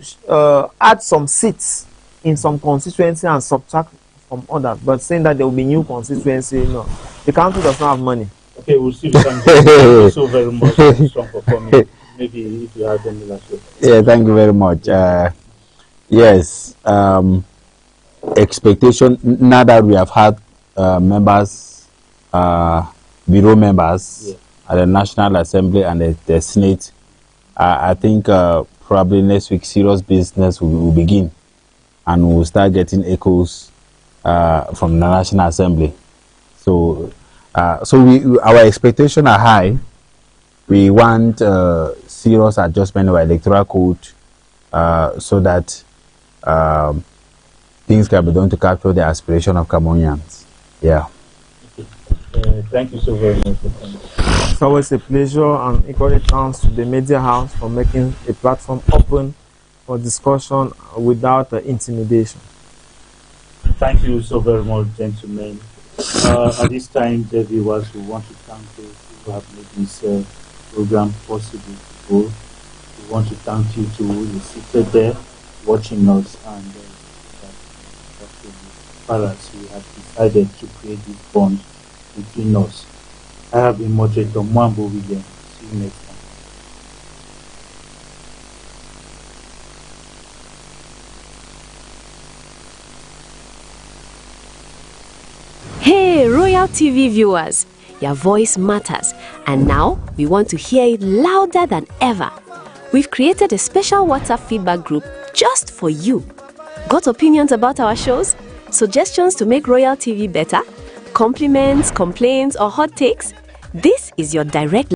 Speaker 5: add some seats in some constituency and subtract from others. But saying that there will be new constituency, no. The country does not have money.
Speaker 2: Okay, we'll see. Thank you so very much for coming. Maybe if you have any last word.
Speaker 3: Yeah, thank you very much. Yes, expectation, now that we have had members, bureau members at the National Assembly and the Senate, I think probably next week serious business will begin, and we'll start getting echoes from the National Assembly. So our expectations are high. We want serious adjustment of our electoral code so that things can be done to capture the aspiration of Cameroonians. Yeah.
Speaker 2: Thank you so very much for coming.
Speaker 5: It's always a pleasure, and equally thanks to the Media House for making a platform open for discussion without intimidation.
Speaker 2: Thank you so very much, gentlemen. At this time, the viewers, we want to thank you who have made this program possible to go. We want to thank you to who is seated there watching us, and as far as we have decided to create this bond between us. I have been moderator Mwambo William. See you next time.
Speaker 6: Hey, Royal TV viewers, your voice matters, and now we want to hear it louder than ever. We've created a special WhatsApp feedback group just for you. Got opinions about our shows? Suggestions to make Royal TV better? Compliments, complaints, or hot takes? This is your direct